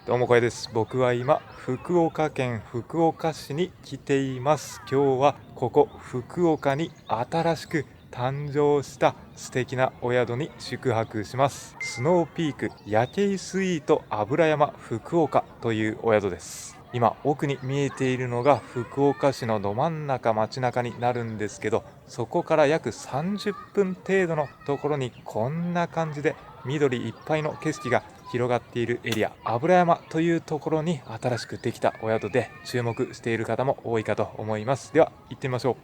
どうもこえです。僕は今福岡県福岡市に来ています。今日はここ福岡に新しく誕生した素敵なお宿に宿泊します。スノーピーク夜景スイート油山福岡というお宿です。今奥に見えているのが福岡市のど真ん中街中になるんですけど、そこから約30分程度のところにこんな感じで緑いっぱいの景色が広がっているエリア、油山というところに新しくできたお宿で注目している方も多いかと思います。では行ってみましょう。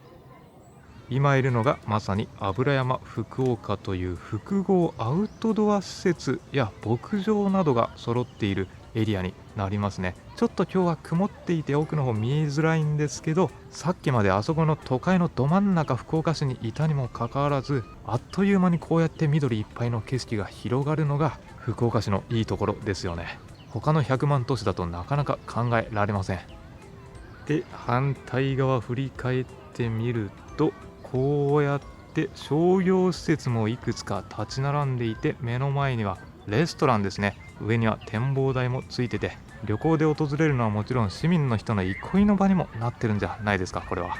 今いるのがまさに油山福岡という複合アウトドア施設や牧場などが揃っているエリアになりますね。ちょっと今日は曇っていて奥の方見えづらいんですけど、さっきまであそこの都会のど真ん中福岡市にいたにもかかわらず、あっという間にこうやって緑いっぱいの景色が広がるのが福岡市のいいところですよね。他の100万都市だとなかなか考えられません。で、反対側振り返ってみると、こうやって商業施設もいくつか立ち並んでいて、目の前にはレストランですね。上には展望台もついてて、旅行で訪れるのはもちろん市民の人の憩いの場にもなってるんじゃないですか、これは。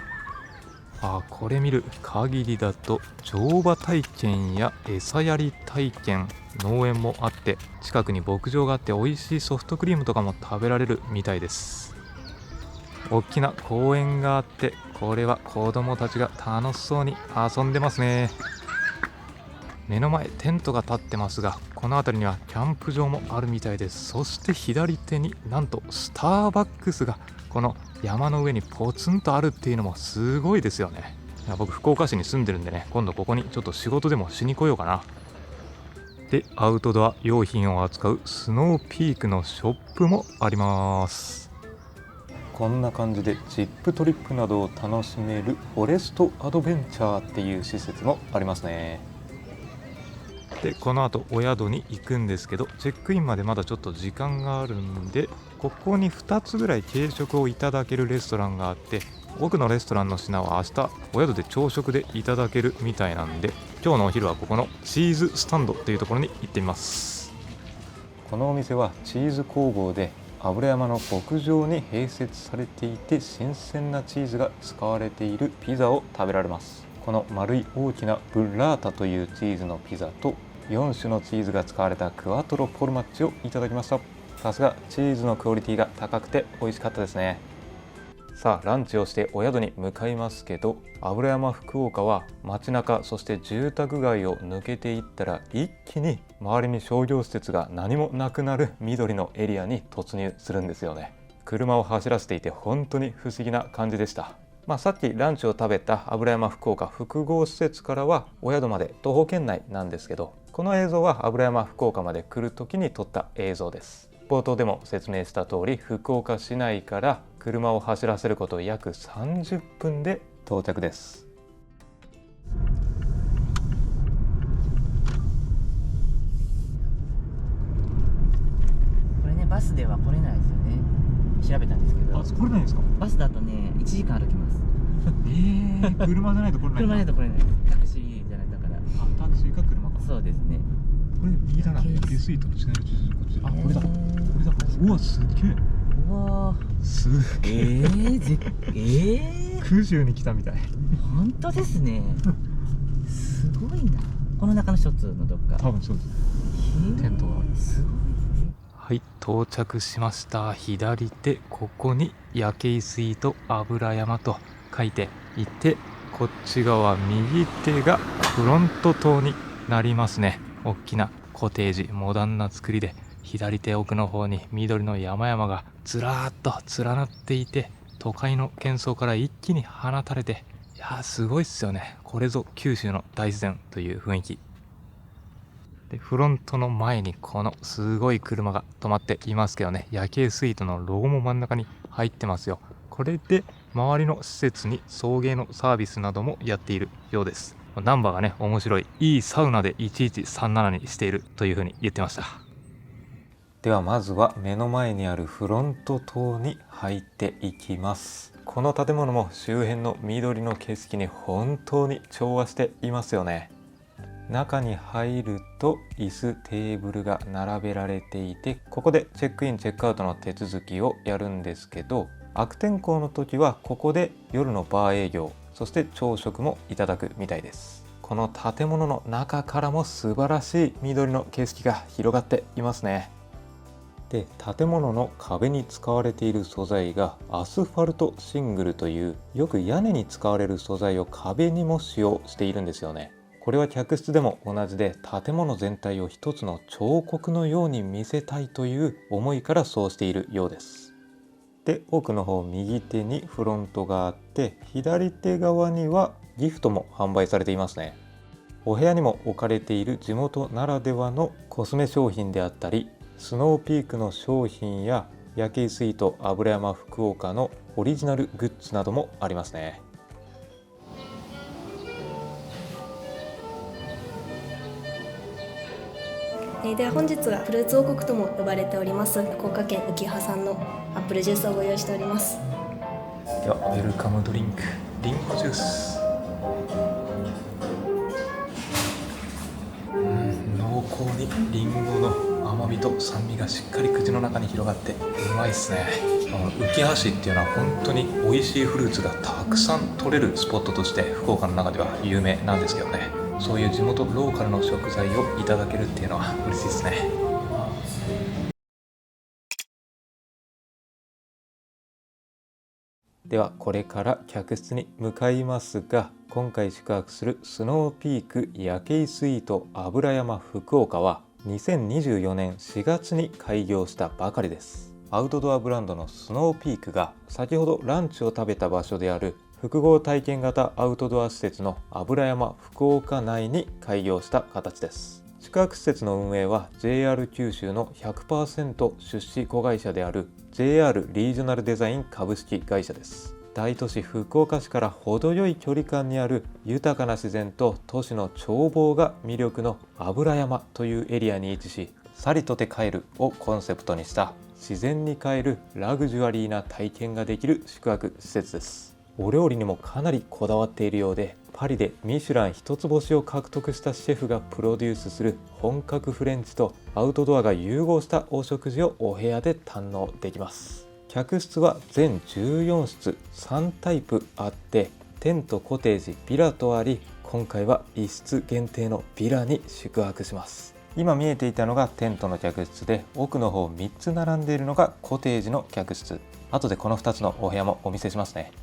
これ見る限りだと乗馬体験や餌やり体験、農園もあって、近くに牧場があって美味しいソフトクリームとかも食べられるみたいです。大きな公園があって、これは子供たちが楽しそうに遊んでますね。目の前テントが立ってますが、この辺りにはキャンプ場もあるみたいです。そして左手になんとスターバックスがこの山の上にポツンとあるっていうのもすごいですよね。いや、僕福岡市に住んでるんでね、今度ここにちょっと仕事でもしに来ようかな。で、アウトドア用品を扱うスノーピークのショップもあります。こんな感じでジップトリップなどを楽しめるフォレストアドベンチャーっていう施設もありますね。で、この後お宿に行くんですけど、チェックインまでまだちょっと時間があるんで、ここに2つぐらい軽食をいただけるレストランがあって、奥のレストランの品は明日お宿で朝食でいただけるみたいなんで、今日のお昼はここのチーズスタンドっていうところに行ってみます。このお店はチーズ工房で、油山の牧場に併設されていて、新鮮なチーズが使われているピザを食べられます。この丸い大きなブッラータというチーズのピザと、4種のチーズが使われたクワトロフォルマッジをいただきました。さすがチーズのクオリティが高くて美味しかったですね。さあ、ランチをしてお宿に向かいますけど、油山福岡は街中、そして住宅街を抜けていったら一気に周りに商業施設が何もなくなる緑のエリアに突入するんですよね。車を走らせていて本当に不思議な感じでした。さっきランチを食べた油山福岡複合施設からはお宿まで徒歩圏内なんですけど、この映像は油山福岡まで来る時に撮った映像です。冒頭でも説明した通り、福岡市内から車を走らせること約30分で到着です。これね、バスでは来れないですよね。調べたんですけど。来れないんですか？バスだとね、1時間歩きます。車じゃないと来れない。車じゃないと来れないです。タクシーじゃないだから。タクシーか車か。そうですね。これ右だな。下水とこっち。これだ。うわ、すげえ。うわー、すげえ。空中に来たみたい。本当ですね。すごいな。この中の一つのどっか。多分そうです。テントがある。すごいですね。はい、到着しました。左手、ここに夜景スイート油山と書いていて、こっち側右手がフロント棟になりますね。大きなコテージ、モダンな作りで、左手奥の方に緑の山々がずらーっと連なっていて、都会の喧騒から一気に放たれて、いやー、すごいっすよね。これぞ九州の大自然という雰囲気で、フロントの前にこのすごい車が止まっていますけどね、夜景スイートのロゴも真ん中に入ってますよ。これで周りの施設に送迎のサービスなどもやっているようです。ナンバーがね、面白い。いいサウナで1137にしているというふうに言ってました。ではまずは目の前にあるフロント棟に入っていきます。この建物も周辺の緑の景色に本当に調和していますよね。中に入ると椅子テーブルが並べられていて、ここでチェックインチェックアウトの手続きをやるんですけど、悪天候の時はここで夜のバー営業、そして朝食もいただくみたいです。この建物の中からも素晴らしい緑の景色が広がっていますね。で、建物の壁に使われている素材がアスファルトシングルというよく屋根に使われる素材を壁にも使用しているんですよね。これは客室でも同じで、建物全体を一つの彫刻のように見せたいという思いからそうしているようです。で、奥の方右手にフロントがあって、左手側にはギフトも販売されていますね。お部屋にも置かれている地元ならではのコスメ商品であったり、スノーピークの商品や夜景スイート油山福岡のオリジナルグッズなどもありますね。では本日はフルーツ王国とも呼ばれております福岡県うきはさんのアップルジュースをご用意しております。ではウェルカムドリンク、リンゴジュース。濃厚にリンゴの甘みと酸味がしっかり口の中に広がってうまいですね。浮橋っていうのは本当に美味しいフルーツがたくさん取れるスポットとして福岡の中では有名なんですけどね。そういう地元ローカルの食材をいただけるっていうのは嬉しいですね。ではこれから客室に向かいますが、今回宿泊するスノーピーク夜景スイート油山福岡は2024年4月に開業したばかりです。アウトドアブランドのスノーピークが先ほどランチを食べた場所である複合体験型アウトドア施設の油山福岡内に開業した形です。宿泊施設の運営は JR 九州の 100% 出資子会社である JR リージョナルデザイン株式会社です。大都市福岡市から程よい距離感にある豊かな自然と都市の眺望が魅力の油山というエリアに位置し、さりとて帰るをコンセプトにした自然に帰るラグジュアリーな体験ができる宿泊施設です。お料理にもかなりこだわっているようで、パリでミシュラン一つ星を獲得したシェフがプロデュースする本格フレンチとアウトドアが融合したお食事をお部屋で堪能できます。客室は全14室3タイプあって、テント、コテージ、ビラとあり、今回は1室限定のビラに宿泊します。今見えていたのがテントの客室で、奥の方3つ並んでいるのがコテージの客室。後でこの2つのお部屋もお見せしますね。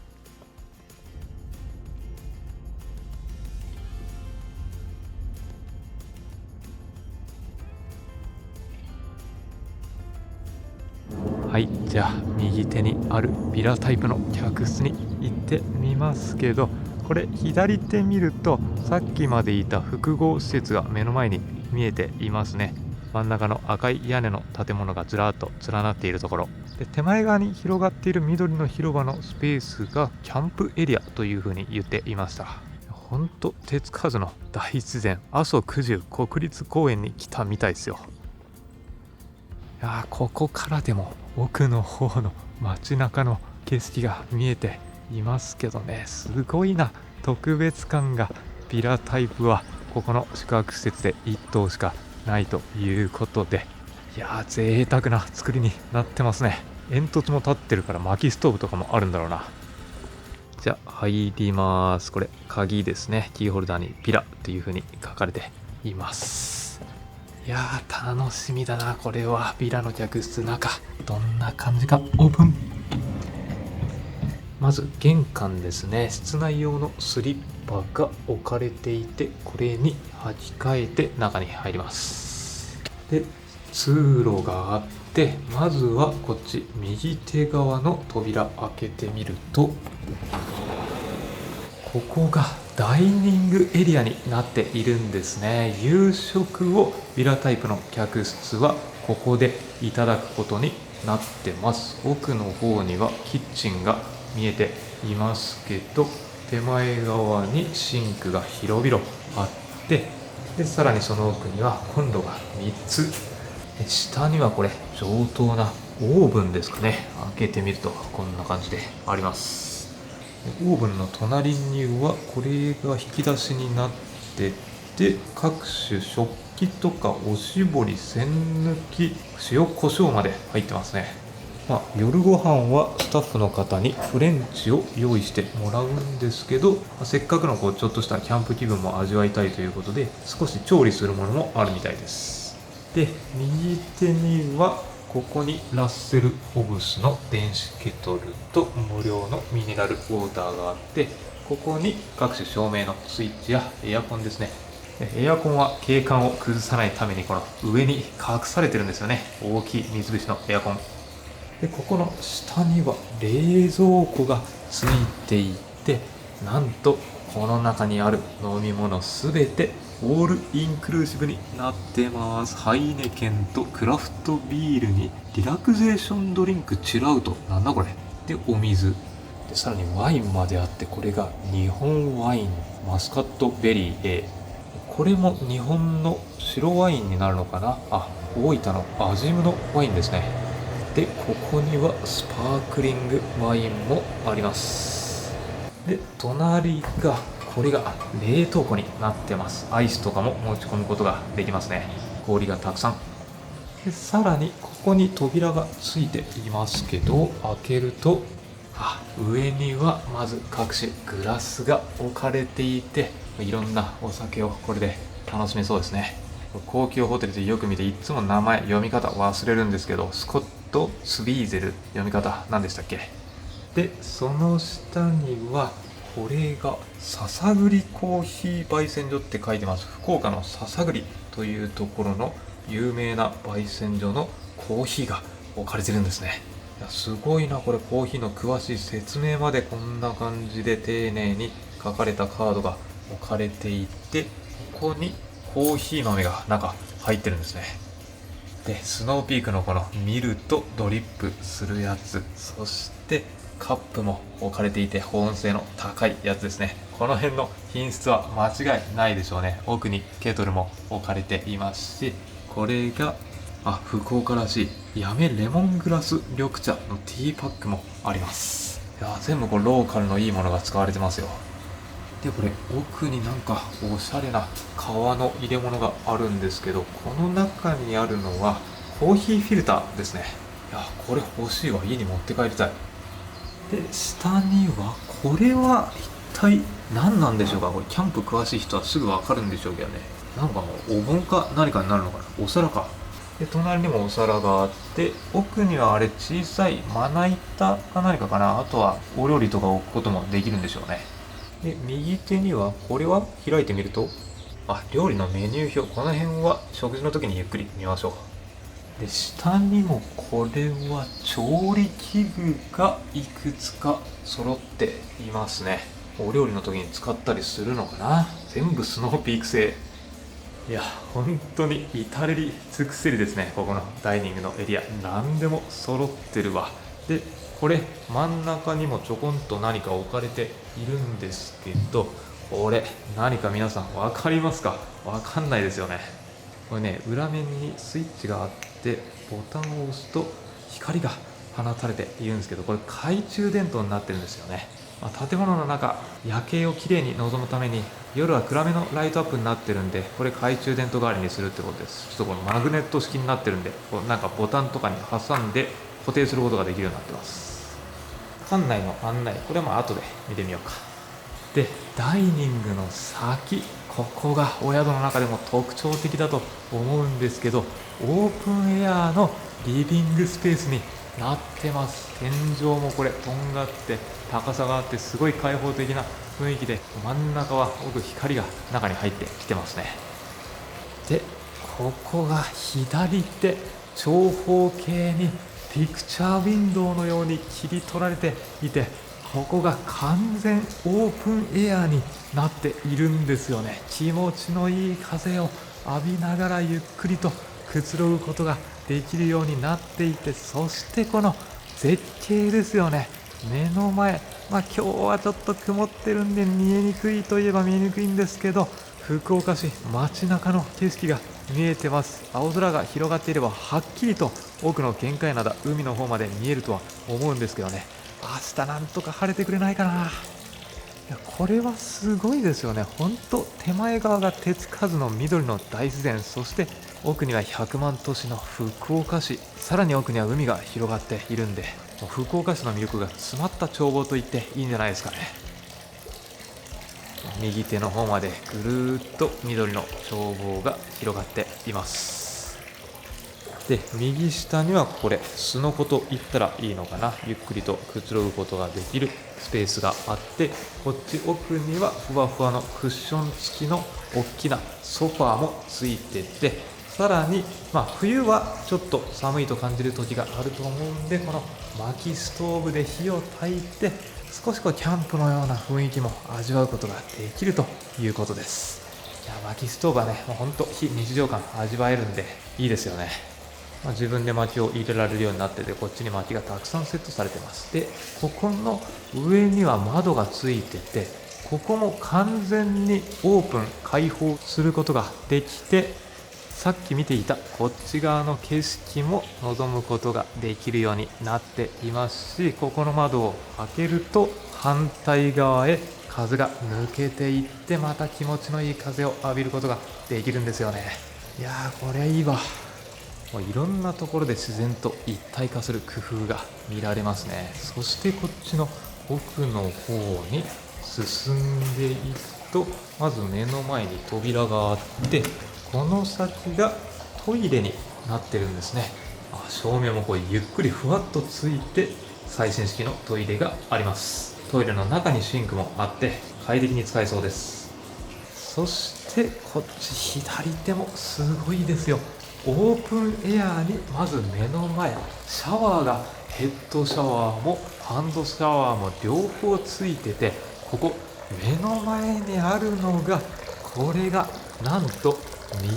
はい、じゃあ右手にあるビラタイプの客室に行ってみますけど、これ左手見るとさっきまでいた複合施設が目の前に見えていますね。真ん中の赤い屋根の建物がずらっと連なっているところで、手前側に広がっている緑の広場のスペースがキャンプエリアというふうに言っていました。ほんと手つかずの大自然、阿蘇九十国立公園に来たみたいですよ。いや、ここからでも奥の方の街中の景色が見えていますけどね、すごいな。特別感が、ビラタイプはここの宿泊施設で1棟しかないということで、いやー贅沢な作りになってますね。煙突も立ってるから薪ストーブとかもあるんだろうな。じゃあ入ります。これ鍵ですね。キーホルダーにビラっていう風に書かれています。いやー楽しみだな。これはビラの客室、中どんな感じか。オープン。まず玄関ですね。室内用のスリッパが置かれていて、これに履き替えて中に入ります。で、通路があって、まずはこっち右手側の扉開けてみると、ここがダイニングエリアになっているんですね。夕食をビラタイプの客室はここでいただくことになってます。奥の方にはキッチンが見えていますけど、手前側にシンクが広々あって、でさらにその奥にはコンロが3つ、下にはこれ上等なオーブンですかね。開けてみるとこんな感じであります。オーブンの隣にはこれが引き出しになってで各種食器とかおしぼり、栓抜き、塩コショウまで入ってますね。夜ご飯はスタッフの方にフレンチを用意してもらうんですけど、せっかくのちょっとしたキャンプ気分も味わいたいということで、少し調理するものもあるみたいです。で、右手にはここにラッセル・ホブスの電子ケトルと無料のミネラルウォーターがあって、ここに各種照明のスイッチやエアコンですね。エアコンは景観を崩さないためにこの上に隠されてるんですよね。大きい三菱のエアコンで、ここの下には冷蔵庫がついていて、なんとこの中にある飲み物すべてオールインクルーシブになってます。ハイネケンとクラフトビールにリラクゼーションドリンクチルアウト、なんだこれで、お水で、さらにワインまであって、これが日本ワインマスカットベリー A、 これも日本の白ワインになるのかな。大分の味ムのワインですね。で、ここにはスパークリングワインもあります。で、隣がこれが冷凍庫になってます。アイスとかも持ち込むことができますね。氷がたくさんで、さらにここに扉がついていますけど、開けると上にはまず各種グラスが置かれていて、いろんなお酒をこれで楽しめそうですね。高級ホテルでよく見て、いつも名前読み方忘れるんですけど、スコット・スビーゼル、読み方何でしたっけ。で、その下にはこれが篠栗コーヒー焙煎所って書いてます。福岡の篠栗というところの有名な焙煎所のコーヒーが置かれてるんですね。すごいな、これコーヒーの詳しい説明までこんな感じで丁寧に書かれたカードが置かれていて、ここにコーヒー豆が中入ってるんですね。で、スノーピークのこの見るとドリップするやつ、そしてカップも置かれていて、保温性の高いやつですね。この辺の品質は間違いないでしょうね。奥にケトルも置かれていますし、これが福岡らしいやめレモングラス緑茶のティーパックもあります。全部ローカルのいいものが使われてますよ。で、これ奥になんかおしゃれな革の入れ物があるんですけど、この中にあるのはコーヒーフィルターですね。これ欲しいわ、家に持って帰りたい。で、下にはこれは一体何なんでしょうか。これキャンプ詳しい人はすぐわかるんでしょうけどね。なんかお盆か何かになるのかな。お皿か。で、隣にもお皿があって、奥にはあれ小さいまな板か何かかな。あとはお料理とか置くこともできるんでしょうね。で、右手にはこれは開いてみると料理のメニュー表、この辺は食事の時にゆっくり見ましょう。で、下にもこれは調理器具がいくつか揃っていますね。お料理の時に使ったりするのかな。全部スノーピーク製。本当に至れり尽くせりですね。ここのダイニングのエリア、何でも揃ってるわ。で、これ真ん中にもちょこんと何か置かれているんですけど、これ何か皆さん分かりますか。分かんないですよね。これね、裏面にスイッチがあって、ボタンを押すと光が放たれているんですけど、これ懐中電灯になってるんですよね。建物の中、夜景をきれいに望むために夜は暗めのライトアップになってるんで、これ懐中電灯代わりにするってことです。ちょっとこのマグネット式になってるんで、なんかボタンとかに挟んで固定することができるようになってます。館内の案内、これは後で見てみようか。で、ダイニングの先、ここがお宿の中でも特徴的だと思うんですけど、オープンエアのリビングスペースになってます。天井もこれとんがって高さがあって、すごい開放的な雰囲気で、真ん中は奥光が中に入ってきてますね。で、ここが左手長方形にピクチャーウィンドウのように切り取られていて、ここが完全オープンエアになっているんですよね。気持ちのいい風を浴びながらゆっくりとくつろぐことができるようになっていて、そしてこの絶景ですよね。目の前、今日はちょっと曇ってるんで見えにくいといえば見えにくいんですけど、福岡市街中の景色が見えてます。青空が広がっていればはっきりと奥の玄界灘、海の方まで見えるとは思うんですけどね。明日なんとか晴れてくれないかな。いやこれはすごいですよね。ほんと手前側が手つかずの緑の大自然、そして奥には100万都市の福岡市、さらに奥には海が広がっているんで、もう福岡市の魅力が詰まった眺望と言っていいんじゃないですかね。右手の方までぐるーっと緑の眺望が広がっています。で右下にはこれすのこと言ったらいいのかな、ゆっくりとくつろぐことができるスペースがあって、こっち奥にはふわふわのクッション付きの大きなソファーもついてて、さらに、冬はちょっと寒いと感じる時があると思うんで、この薪ストーブで火を焚いて少しキャンプのような雰囲気も味わうことができるということです。いや薪ストーブはね、もうほんと非日常感味わえるんでいいですよね。自分で薪を入れられるようになってて、こっちに薪がたくさんセットされてます。でここの上には窓がついてて、ここも完全にオープン開放することができて、さっき見ていたこっち側の景色も望むことができるようになっていますし、ここの窓を開けると反対側へ風が抜けていって、また気持ちのいい風を浴びることができるんですよね。いやーこれはいいわ。もういろんなところで自然と一体化する工夫が見られますね。そしてこっちの奥の方に進んでいくと、まず目の前に扉があって、この先がトイレになってるんですね。照明もこうゆっくりふわっとついて、最新式のトイレがあります。トイレの中にシンクもあって快適に使えそうです。そしてこっち左手もすごいですよ。オープンエアにまず目の前、シャワーがヘッドシャワーもハンドシャワーも両方ついてて、ここ目の前にあるのが、これがなんと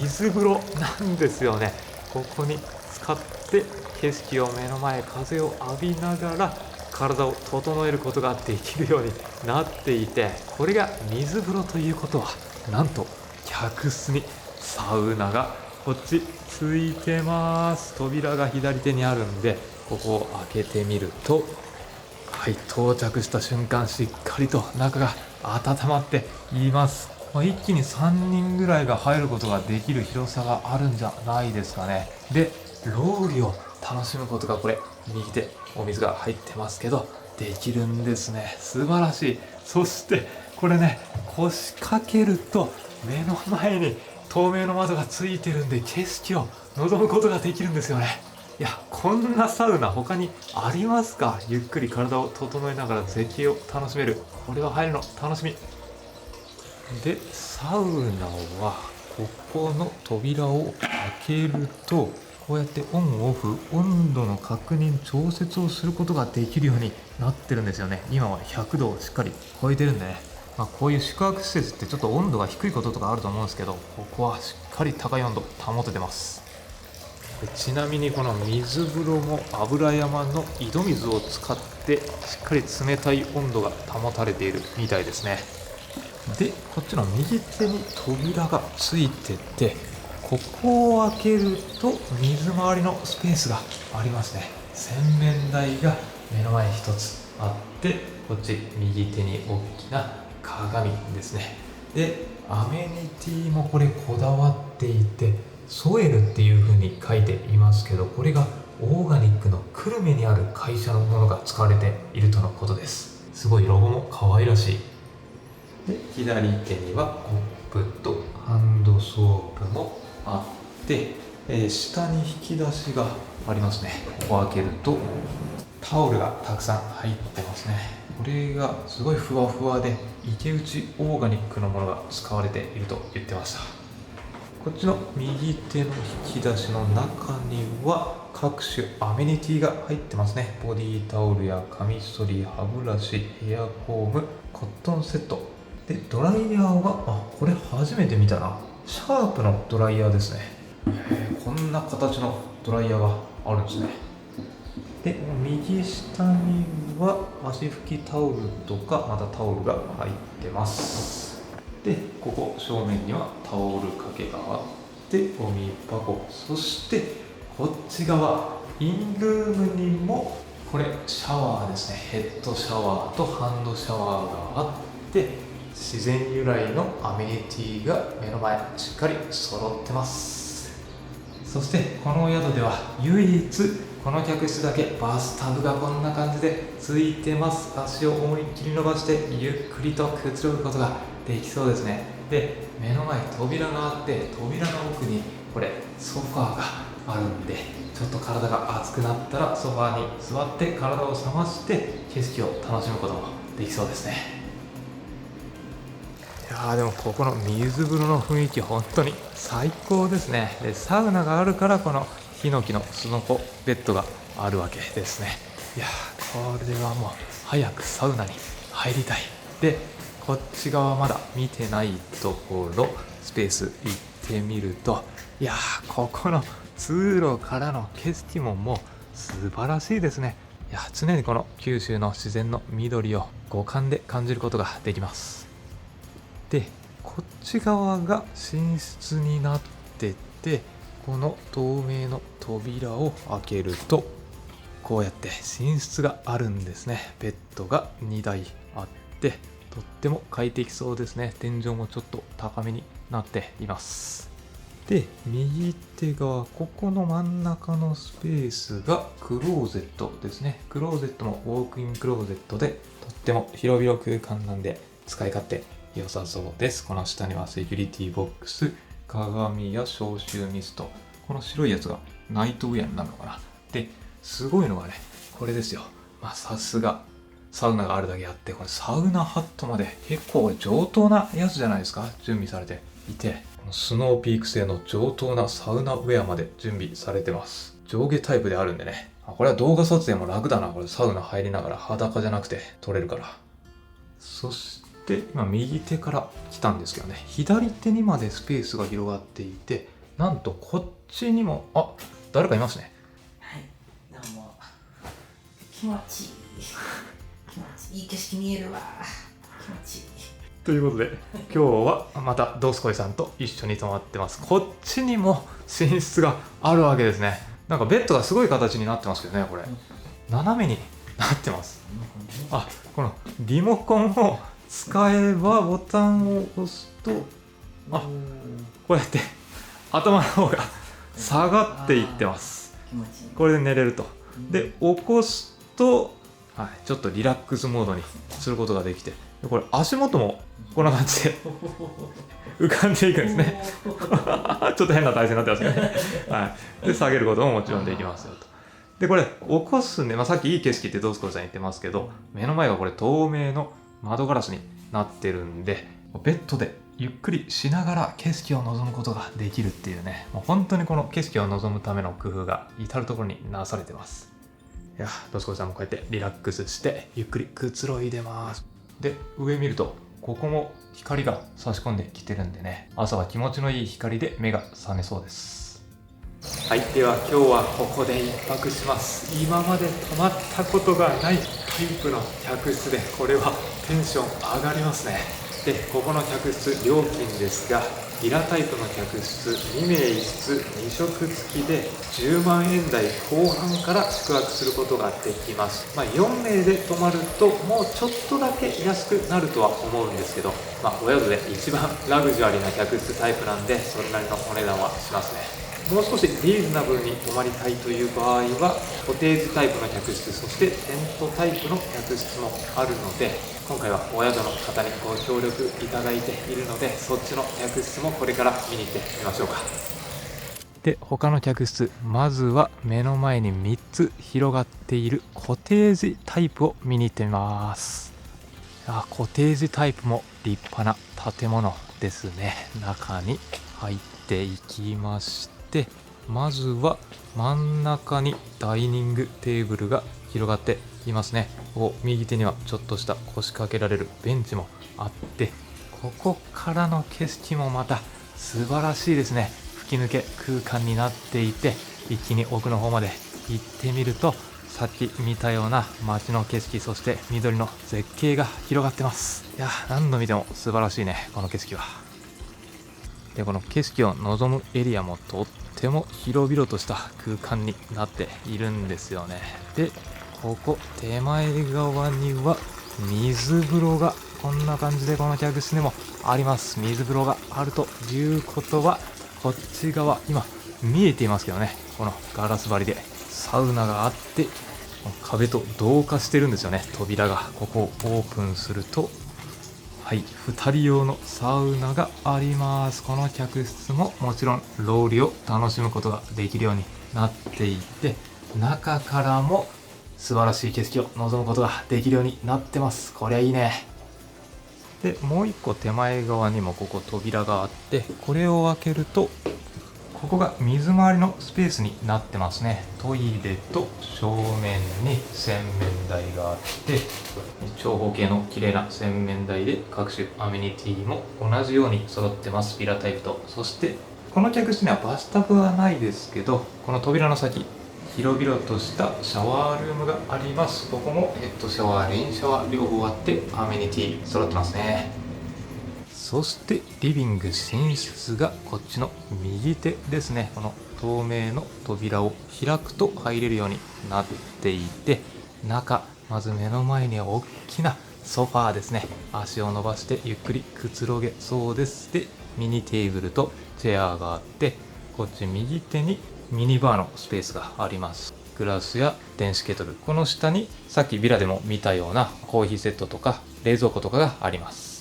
水風呂なんですよね。ここに使って景色を目の前、風を浴びながら体を整えることができるようになっていて、これが水風呂ということは、なんと客室にサウナがこっちついてます。扉が左手にあるんで、ここを開けてみると、はい、到着した瞬間しっかりと中が温まっています。一気に3人ぐらいが入ることができる広さがあるんじゃないですかね。でロウリュを楽しむことが、これ右手お水が入ってますけどできるんですね。素晴らしい。そしてこれね、腰掛けると目の前に透明の窓がついてるんで、景色を望むことができるんですよね。いやこんなサウナ他にありますか。ゆっくり体を整えながら絶景を楽しめる、これは入るの楽しみで、サウナはここの扉を開けると、こうやってオンオフ温度の確認調節をすることができるようになってるんですよね。今は100度をしっかり超えてるんでね、こういう宿泊施設ってちょっと温度が低いこととかあると思うんですけど、ここはしっかり高い温度保ててます。ちなみにこの水風呂も油山の井戸水を使ってしっかり冷たい温度が保たれているみたいですね。でこっちの右手に扉がついてて、ここを開けると水回りのスペースがありますね。洗面台が目の前に1つあって、こっち右手に大きな鏡ですね。でアメニティもこれこだわっていて、ソエルっていう風に書いていますけど、これがオーガニックの久留米にある会社のものが使われているとのことです。すごいロゴも可愛らしい。で左手にはコップとハンドソープもあって、下に引き出しがありますね。ここ開けるとタオルがたくさん入ってますね。これがすごいふわふわで池内オーガニックのものが使われていると言ってました。こっちの右手の引き出しの中には各種アメニティが入ってますね。ボディタオルやカミソリ、歯ブラシ、ヘアコーム、コットンセットで、ドライヤーはこれ初めて見たな。シャープのドライヤーですね。こんな形のドライヤーがあるんですね。で右下には足拭きタオルとかまたタオルが入ってます。でここ正面にはタオル掛けがあってゴミ箱、そしてこっち側インルームにもこれシャワーですね。ヘッドシャワーとハンドシャワーがあって、自然由来のアメニティが目の前しっかり揃ってます。そしてこのお宿では唯一この客室だけバスタブがこんな感じでついてます。足を思いっきり伸ばしてゆっくりとくつろぐことができそうですね。で、目の前扉があって、扉の奥にこれソファーがあるんで、ちょっと体が熱くなったらソファーに座って体を冷まして景色を楽しむこともできそうですね。いやー、でもここの水風呂の雰囲気本当に最高ですね。で、サウナがあるからこのヒノキのすのこベッドがあるわけですね。いやー、これはもう早くサウナに入りたい。で、こっち側まだ見てないところスペース行ってみると、いやー、ここの通路からの景色ももう素晴らしいですね。いや、常にこの九州の自然の緑を五感で感じることができます。で、こっち側が寝室になってて、この透明の扉を開けるとこうやって寝室があるんですね。ベッドが2台あってとっても快適そうですね。天井もちょっと高めになっています。で、右手側、ここの真ん中のスペースがクローゼットですね。クローゼットもウォークインクローゼットでとっても広々空間なんで使い勝手良さそうです。この下にはセキュリティボックス、鏡や消臭ミスト、この白いやつがナイトウェアになるのかな。で、すごいのがね、これですよ。さすがサウナがあるだけあって、これサウナハットまで結構上等なやつじゃないですか、準備されていて、このスノーピーク製の上等なサウナウェアまで準備されてます。上下タイプであるんでね、これは動画撮影も楽だな。これサウナ入りながら裸じゃなくて撮れるから。そして今右手から来たんですけどね、左手にまでスペースが広がっていて、なんとこっちにも誰かいますね。はい、どうも。気持ちいい。気持ちいい。いい景色見えるわ。気持ちいい。ということで今日はまたドスコイさんと一緒に泊まってます。こっちにも寝室があるわけですね。なんかベッドがすごい形になってますけどね、これ斜めになってます。このリモコンを使えばボタンを押すとこうやって頭の方が下がっていってます。これで寝れると。で、起こすと、ちょっとリラックスモードにすることができて、これ足元もこんな感じで浮かんでいくんですねちょっと変な体勢になってますけどねで、下げることももちろんできますよと。で、これ起こすんで、さっきいい景色ってドスコイさん言ってますけど、目の前がこれ透明の窓ガラスになってるんで、ベッドでゆっくりしながら景色を望むことができるっていうね、もう本当にこの景色を望むための工夫が至るところになされてます。いや、ドスコイさんもこうやってリラックスしてゆっくりくつろいでます。で、上見るとここも光が差し込んできてるんでね、朝は気持ちのいい光で目が覚めそうです。はい、では今日はここで一泊します。今まで泊まったことがないタイプの客室で、これはテンション上がりますね。で、ここの客室料金ですが、ビラタイプの客室2名1室2食付きで10万円台後半から宿泊することができます。4名で泊まるともうちょっとだけ安くなるとは思うんですけど、お宿で一番ラグジュアリーな客室タイプなんで、それなりのお値段はしますね。もう少しリーズナブルに泊まりたいという場合はコテージタイプの客室、そしてテントタイプの客室もあるので、今回はお宿の方にご協力いただいているので、そっちの客室もこれから見に行ってみましょうか。で、他の客室、まずは目の前に3つ広がっているコテージタイプを見に行ってみます。コテージタイプも立派な建物ですね。中に入っていきまして、まずは真ん中にダイニングテーブルが広がっていますね。右手にはちょっとした腰掛けられるベンチもあって、ここからの景色もまた素晴らしいですね。吹き抜け空間になっていて、一気に奥の方まで行ってみると、さっき見たような街の景色、そして緑の絶景が広がってます。いや、何度見ても素晴らしいね、この景色は。で、この景色を望むエリアもとっても広々とした空間になっているんですよね。で、ここ手前側には水風呂がこんな感じでこの客室にもあります。水風呂があるということは、こっち側今見えていますけどね、このガラス張りでサウナがあって、壁と同化してるんですよね。扉がここをオープンすると、はい、2人用のサウナがあります。この客室ももちろんロウリュを楽しむことができるようになっていて、中からも素晴らしい景色を望むことができるようになってます。こりゃいいね。でもう一個手前側にもここ扉があって、これを開けるとここが水回りのスペースになってますね。トイレと正面に洗面台があって、長方形の綺麗な洗面台で各種アメニティも同じように揃ってます。ビラタイプと。そしてこの客室にはバスタブはないですけど、この扉の先広々としたシャワールームがあります。ここもヘッドシャワー、レインシャワー両方あってアメニティ揃ってますね。そしてリビング、寝室がこっちの右手ですね。この透明の扉を開くと入れるようになっていて、中まず目の前には大きなソファーですね。足を伸ばしてゆっくりくつろげそうです。でミニテーブルとチェアがあって、こっち右手にミニバーのスペースがあります。グラスや電子ケトル、この下にさっきビラでも見たようなコーヒーセットとか冷蔵庫とかがあります。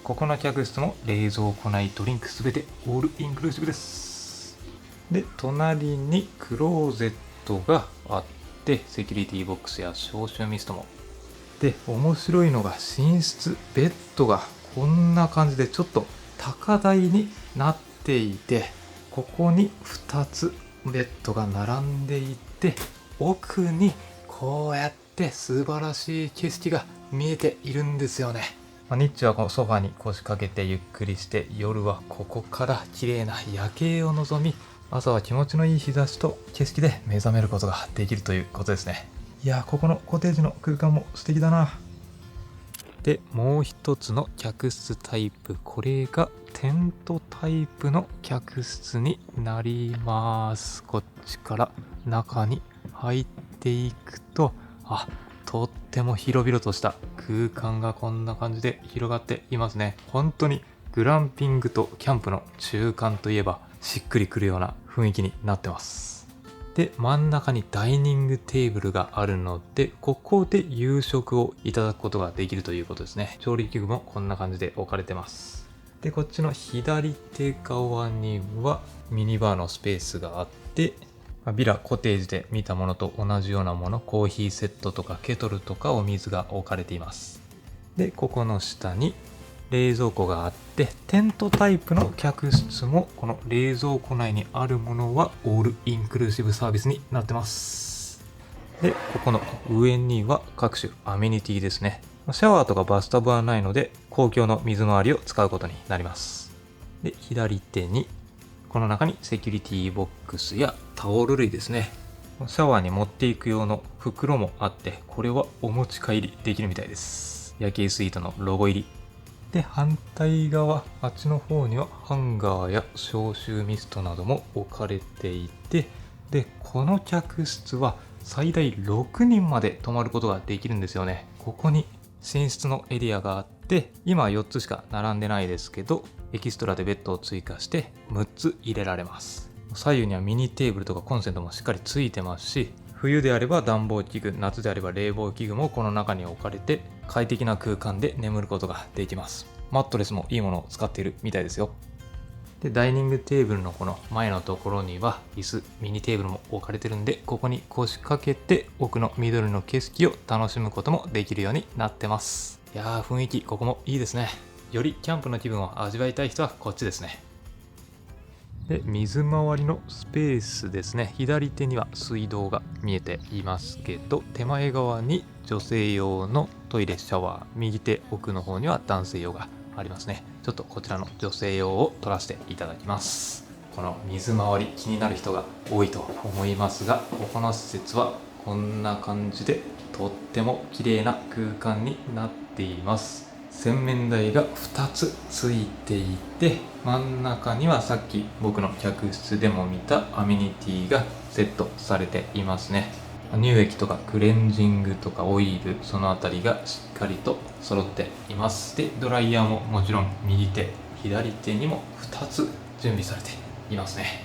ここの客室も冷蔵庫内ドリンクすべてオールインクルーシブです。で隣にクローゼットがあって、セキュリティボックスや消臭ミストも。で面白いのが寝室、ベッドがこんな感じでちょっと高台になっていて、ここに2つベッドが並んでいて、奥にこうやって素晴らしい景色が見えているんですよね。日中はこのソファに腰掛けてゆっくりして、夜はここから綺麗な夜景を望み、朝は気持ちのいい日差しと景色で目覚めることができるということですね。いやー、ここのコテージの空間も素敵だな。でもう一つの客室タイプ、これがテントタイプの客室になります。こっちから中に入っていくと、とっても広々とした空間がこんな感じで広がっていますね。本当にグランピングとキャンプの中間といえばしっくりくるような雰囲気になってます。で真ん中にダイニングテーブルがあるので、ここで夕食をいただくことができるということですね。調理器具もこんな感じで置かれてます。でこっちの左手側にはミニバーのスペースがあって、ビラコテージで見たものと同じようなもの、コーヒーセットとかケトルとかお水が置かれています。でここの下に冷蔵庫があって、テントタイプの客室もこの冷蔵庫内にあるものはオールインクルーシブサービスになってます。でここの上には各種アメニティですね。シャワーとかバスタブはないので公共の水回りを使うことになります。で左手にこの中にセキュリティボックスやタオル類ですね。シャワーに持っていく用の袋もあって、これはお持ち帰りできるみたいです。夜景スイートのロゴ入りで、反対側あっちの方にはハンガーや消臭ミストなども置かれていて、でこの客室は最大6人まで泊まることができるんですよね。ここに寝室のエリアがあって、今は4つしか並んでないですけど、エキストラでベッドを追加して6つ入れられます。左右にはミニテーブルとかコンセントもしっかりついてますし、冬であれば暖房器具、夏であれば冷房器具もこの中に置かれて快適な空間で眠ることができます。マットレスもいいものを使っているみたいですよ。でダイニングテーブルのこの前のところには椅子、ミニテーブルも置かれてるんで、ここに腰掛けて奥の緑の景色を楽しむこともできるようになってます。いやー、雰囲気ここもいいですね。よりキャンプの気分を味わいたい人はこっちですね。で水回りのスペースですね。左手には水道が見えていますけど、手前側に女性用のトイレ、シャワー、右手奥の方には男性用がありますね。ちょっとこちらの女性用を撮らせていただきます。この水回り気になる人が多いと思いますが、ここの施設はこんな感じでとっても綺麗な空間になっています。洗面台が2つついていて、真ん中にはさっき僕の客室でも見たアメニティがセットされていますね。乳液とかクレンジングとかオイル、そのあたりがしっかりと揃っています。でドライヤーももちろん右手左手にも2つ準備されていますね。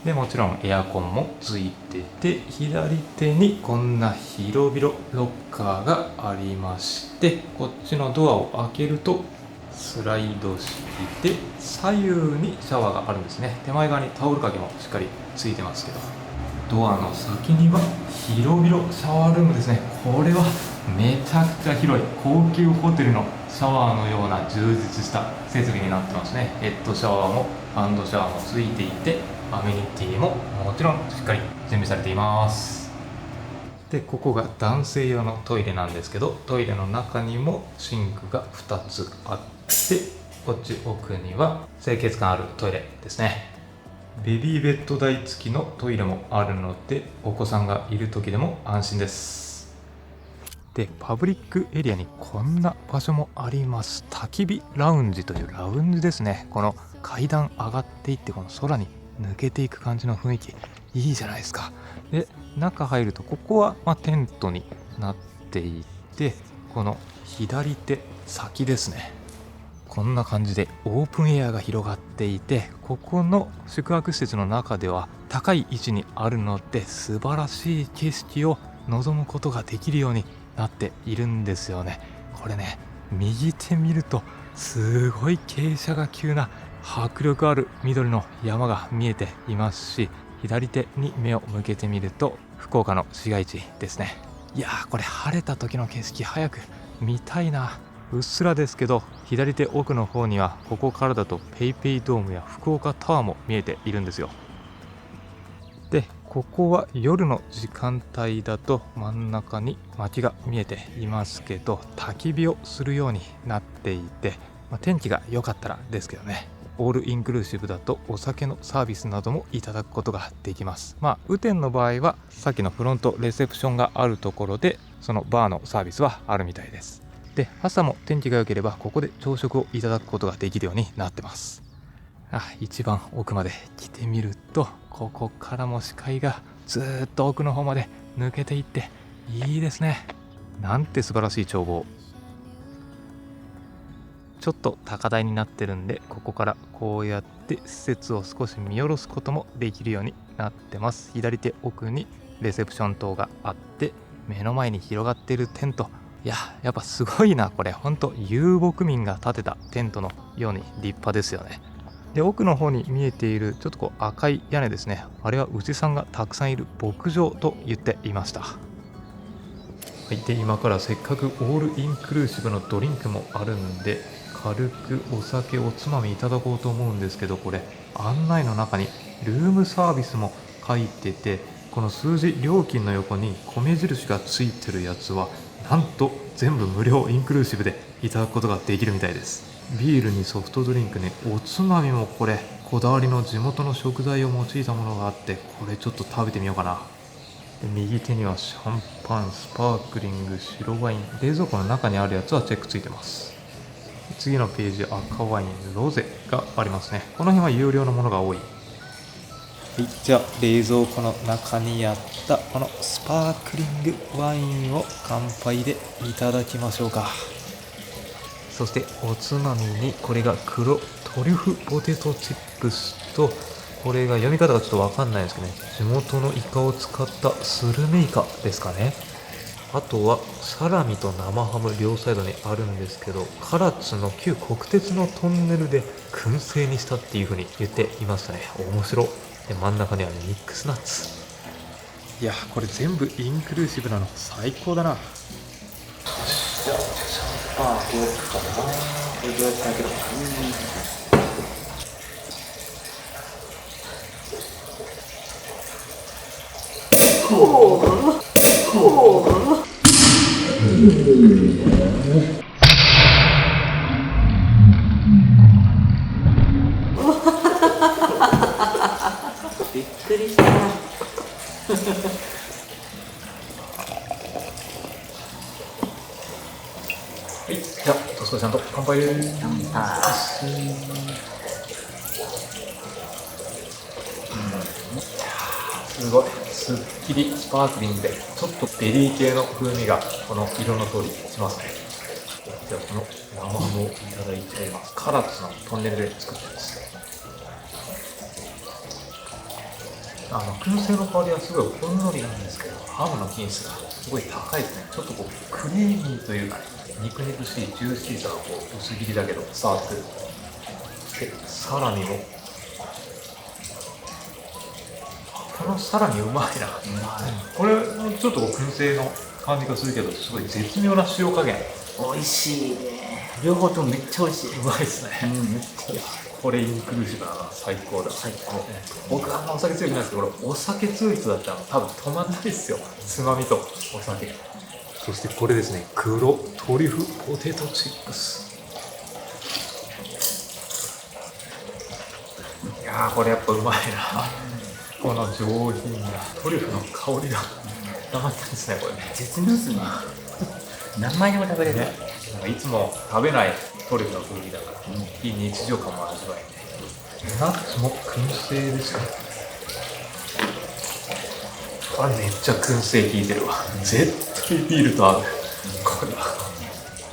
でもちろんエアコンもついてて、左手にこんな広々ロッカーがありまして、こっちのドアを開けるとスライド式で左右にシャワーがあるんですね。手前側にタオル掛けもしっかりついてますけど、ドアの先には広々シャワールームですね。これはめちゃくちゃ広い高級ホテルのシャワーのような充実した設備になってますね。ヘッドシャワーもハンドシャワーもついていて、アメニティももちろんしっかり準備されています。でここが男性用のトイレなんですけど、トイレの中にもシンクが2つあって、こっち奥には清潔感あるトイレですね。ベビーベッド台付きのトイレもあるので、お子さんがいる時でも安心です。でパブリックエリアにこんな場所もあります。焚き火ラウンジというラウンジですね。この階段上がっていって、この空に抜けていく感じの雰囲気いいじゃないですか。で中入ると、ここはテントになっていて、この左手先ですね、こんな感じでオープンエアが広がっていて、ここの宿泊施設の中では高い位置にあるので、素晴らしい景色を望むことができるようになっているんですよね。これね、右手見るとすごい傾斜が急な迫力ある緑の山が見えていますし、左手に目を向けてみると福岡の市街地ですね。いやー、これ晴れた時の景色早く見たいな。うっすらですけど、左手奥の方にはここからだとペイペイドームや福岡タワーも見えているんですよ。でここは夜の時間帯だと真ん中に街が見えていますけど、焚き火をするようになっていて、天気が良かったらですけどね、オールインクルーシブだとお酒のサービスなどもいただくことができます。雨天の場合はさっきのフロントレセプションがあるところで、そのバーのサービスはあるみたいです。で朝も天気が良ければここで朝食をいただくことができるようになってます。一番奥まで来てみると、ここからも視界がずっと奥の方まで抜けていっていいですね。なんて素晴らしい眺望。ちょっと高台になってるんで、ここからこうやって施設を少し見下ろすこともできるようになってます。左手奥にレセプション棟があって、目の前に広がっているテント、やっぱすごいな。これほんと遊牧民が建てたテントのように立派ですよね。で奥の方に見えているちょっと赤い屋根ですね、あれは牛さんがたくさんいる牧場と言っていました。で今からせっかくオールインクルーシブのドリンクもあるんで、軽くお酒おつまみいただこうと思うんですけど、これ案内の中にルームサービスも書いてて、この数字料金の横に米印がついてるやつはなんと全部無料インクルーシブでいただくことができるみたいです。ビールにソフトドリンクにおつまみもこれこだわりの地元の食材を用いたものがあって、これちょっと食べてみようかな。で右手にはシャンパン、スパークリング、白ワイン、冷蔵庫の中にあるやつはチェックついてます。次のページ、赤ワイン、ロゼがありますね。この辺は有料のものが多い。じゃあ冷蔵庫の中にあったこのスパークリングワインを乾杯でいただきましょうか。そしておつまみにこれが黒トリュフポテトチップスと、これが読み方がちょっとわかんないですけどね、地元のイカを使ったスルメイカですかね。あとはサラミと生ハム両サイドにあるんですけど、唐津の旧国鉄のトンネルで燻製にしたっていう風に言っていましたね。面白。で真ん中にはミックスナッツ。いやこれ全部インクルーシブなの最高だな。じゃあシャンパン開けようかな。これどうやって開けるかびっくりしたな。じゃあトスコちゃんと乾杯です。すごいすっきりスパークリングで、ちょっとベリー系の風味がこの色の通りしますね。じゃあこの生ハムをいただいちゃいます。唐津のトンネルで作ってます。燻製の香りはすごいほんのりなんですけど、ハムの品質がすごい高いですね。ちょっとこうクリーミーというかね、肉々しいジューシーさがこう薄切りだけど伝わってくる。でさらにもこのさらにうまいな。これちょっとこう燻製の感じがするけど、すごい絶妙な塩加減。美味しいね。両方ともめっちゃ美味しい。うまいですね。めっちゃ美味しい。これインクルーシブだな、最高だ。最高。僕あんまお酒強くないですけど、これお酒強い人だったら多分止まんないですよ。つまみとお酒。そしてこれですね、黒トリュフポテトチップス。いやー、これやっぱうまいな。この上品なトリュフの香りがたまったんですね、これね。絶妙っすね。何枚でも食べれる。ね、なんかいつも食べないトリュフの風味だから、いい日常感も味わえて、ナッツも燻製ですよ。これめっちゃ燻製効いてるわ。絶対ビールと合う。これは。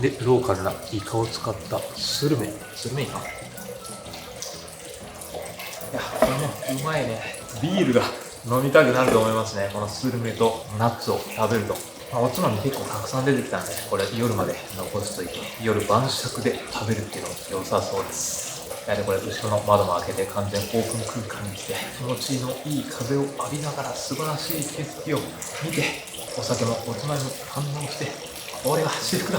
で、ローカルなイカを使ったスルメ。スルメイカ。いや、これもうまいね。ビールが飲みたくなると思いますね。このスルメとナッツを食べると。おつまみ結構たくさん出てきたんで、これ夜まで残しといて、夜晩酌で食べるっていうのも良さそうです。でこれ後ろの窓も開けて完全オープン空間に来て、気持ちのいい風を浴びながら素晴らしい景色を見て、お酒もおつまみも堪能して、これが至福だ。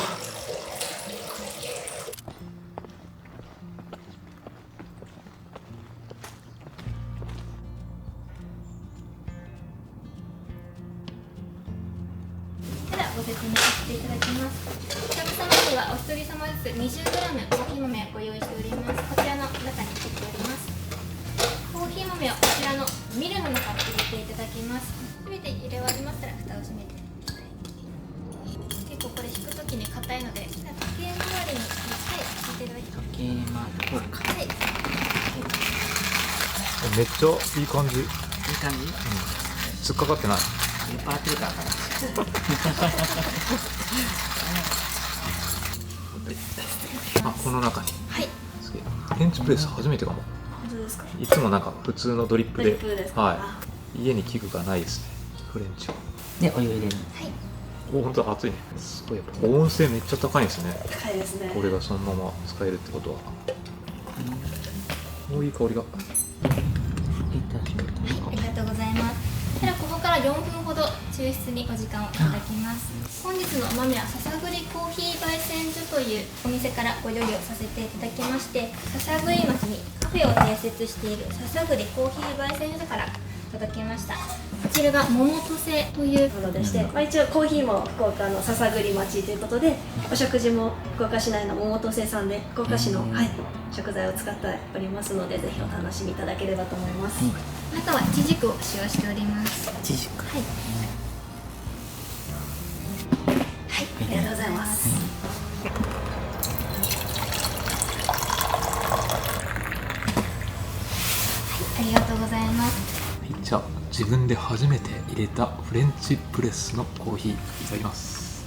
ご説明させていただきます。お客様にはお一人様ずつ 20g コーヒー豆をご用意しております。こちらの中に入っております。コーヒー豆をこちらのミルの中に入れていただきます。すべて入れ終わりましたら蓋を閉めて、結構これ引くときに硬いので、時計回りに引いていただきます。時計回り、はい、めっちゃいい感じ。いい感じ。突っかかってない。酔っ払ってるからかな。あ、この中に。はい、すげえ。フレンチプレス初めてかも。本当ですか。いつもなんか普通のドリップで。ドリップですか。はい。家に器具がないですね。フレンチは。で、お湯入れる。お、本当だ、熱いね。すごい、やっぱ保温性めっちゃ高いんですね。高いですね。これがそのまま使えるってことは。もういい香りが。ありがとうございます。ではここから4分ほど抽出にお時間をいただきます。本日のお豆は笹栗コーヒー焙煎所というお店からご用意をさせていただきまして、笹栗町にカフェを併設している笹栗コーヒー焙煎所から届きました。こちらが桃とせというものでして、一応コーヒーも福岡の篠栗町ということで、お食事も福岡市内の桃とせさんで福岡市の、食材を使っておりますので、ぜひお楽しみいただければと思います。中はイチジクを使用しております。イチジク。はい、ありがとうございます。ありがとうございます。じゃあ自分で初めて入れたフレンチプレスのコーヒーいただきます。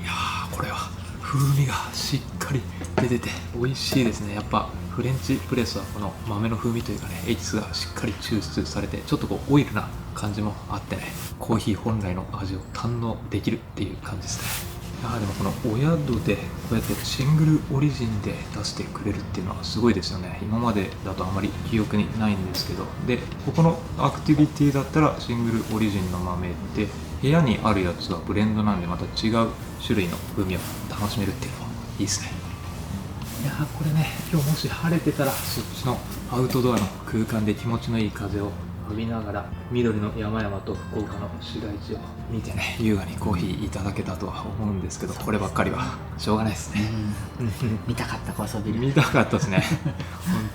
いやー、これは風味がしっかり出てて美味しいですね。やっぱフレンチプレスはこの豆の風味というかね、エキスがしっかり抽出されて、ちょっとこうオイルな感じもあってね、コーヒー本来の味を堪能できるっていう感じですね。でもこのお宿でこうやってシングルオリジンで出してくれるっていうのはすごいですよね。今までだとあまり記憶にないんですけど、でここのアクティビティだったらシングルオリジンの豆で、部屋にあるやつはブレンドなんでまた違う種類の風味を楽しめるっていうのもいいですね。いやー、これね、今日もし晴れてたらそっちのアウトドアの空間で気持ちのいい風を浴びながら、緑の山々と福岡の市街地を見てね、優雅にコーヒーいただけたとは思うんですけど、こればっかりはしょうがないですね。見たかった高層ビル。見たかったですね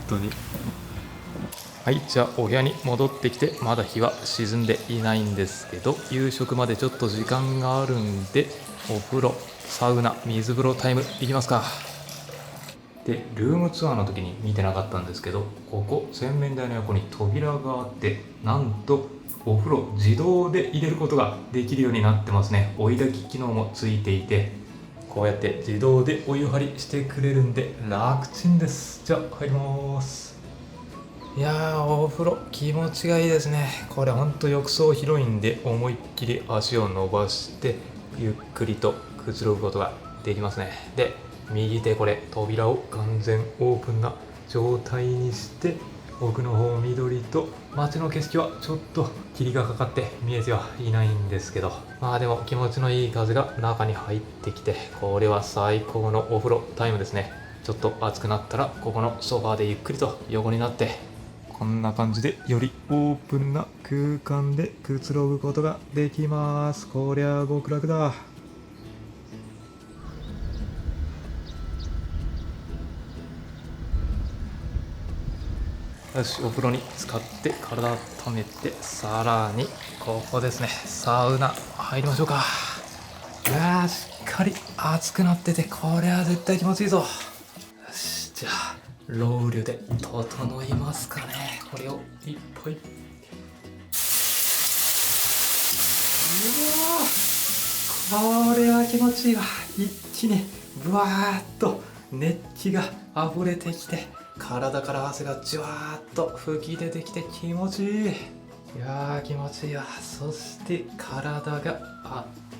本当に。はい、じゃあお部屋に戻ってきて、まだ日は沈んでいないんですけど、夕食までちょっと時間があるんで、お風呂、サウナ、水風呂タイムいきますか。でルームツアーの時に見てなかったんですけど、ここ洗面台の横に扉があって、なんとお風呂自動で入れることができるようになってますね。追い焚き機能もついていて、こうやって自動でお湯張りしてくれるんで楽ちんです。じゃあ入ります。いやー、お風呂気持ちがいいですね。これほんと浴槽広いんで、思いっきり足を伸ばしてゆっくりとくつろぐことができますね。で、右手これ扉を完全オープンな状態にして、奥の方緑と街の景色はちょっと霧がかかって見えてはいないんですけど、まあでも気持ちのいい風が中に入ってきて、これは最高のお風呂タイムですね。ちょっと暑くなったらここのソファーでゆっくりと横になって、こんな感じでよりオープンな空間でくつろぐことができます。こりゃ極楽だ。よし、お風呂に浸かって体温めて、さらにここですね、サウナ入りましょうか。いやー、しっかり熱くなってて、これは絶対気持ちいいぞ。よし、じゃあロウリュで整いますかね。これをいっぱい。うわー、これは気持ちいいわ。一気にブワーっと熱気が溢れてきて、体から汗がじわーっと吹き出てきて気持ちいい。いやー、気持ちいいわ。そして体が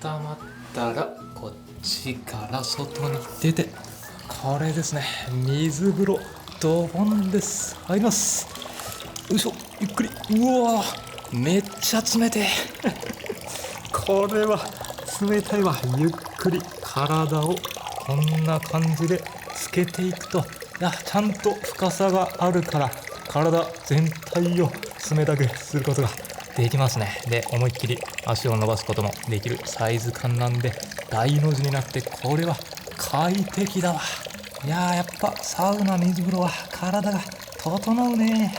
温まったら、こっちから外に出て、これですね、水風呂ドボンです。入ります。よいしょ、ゆっくり。うわー、めっちゃ冷てえこれは冷たいわ。ゆっくり体をこんな感じでつけていくと、いや、ちゃんと深さがあるから体全体を冷たくすることができますね。で、思いっきり足を伸ばすこともできるサイズ感なんで、大の字になって、これは快適だわ。いやー、やっぱサウナ水風呂は体が整うね。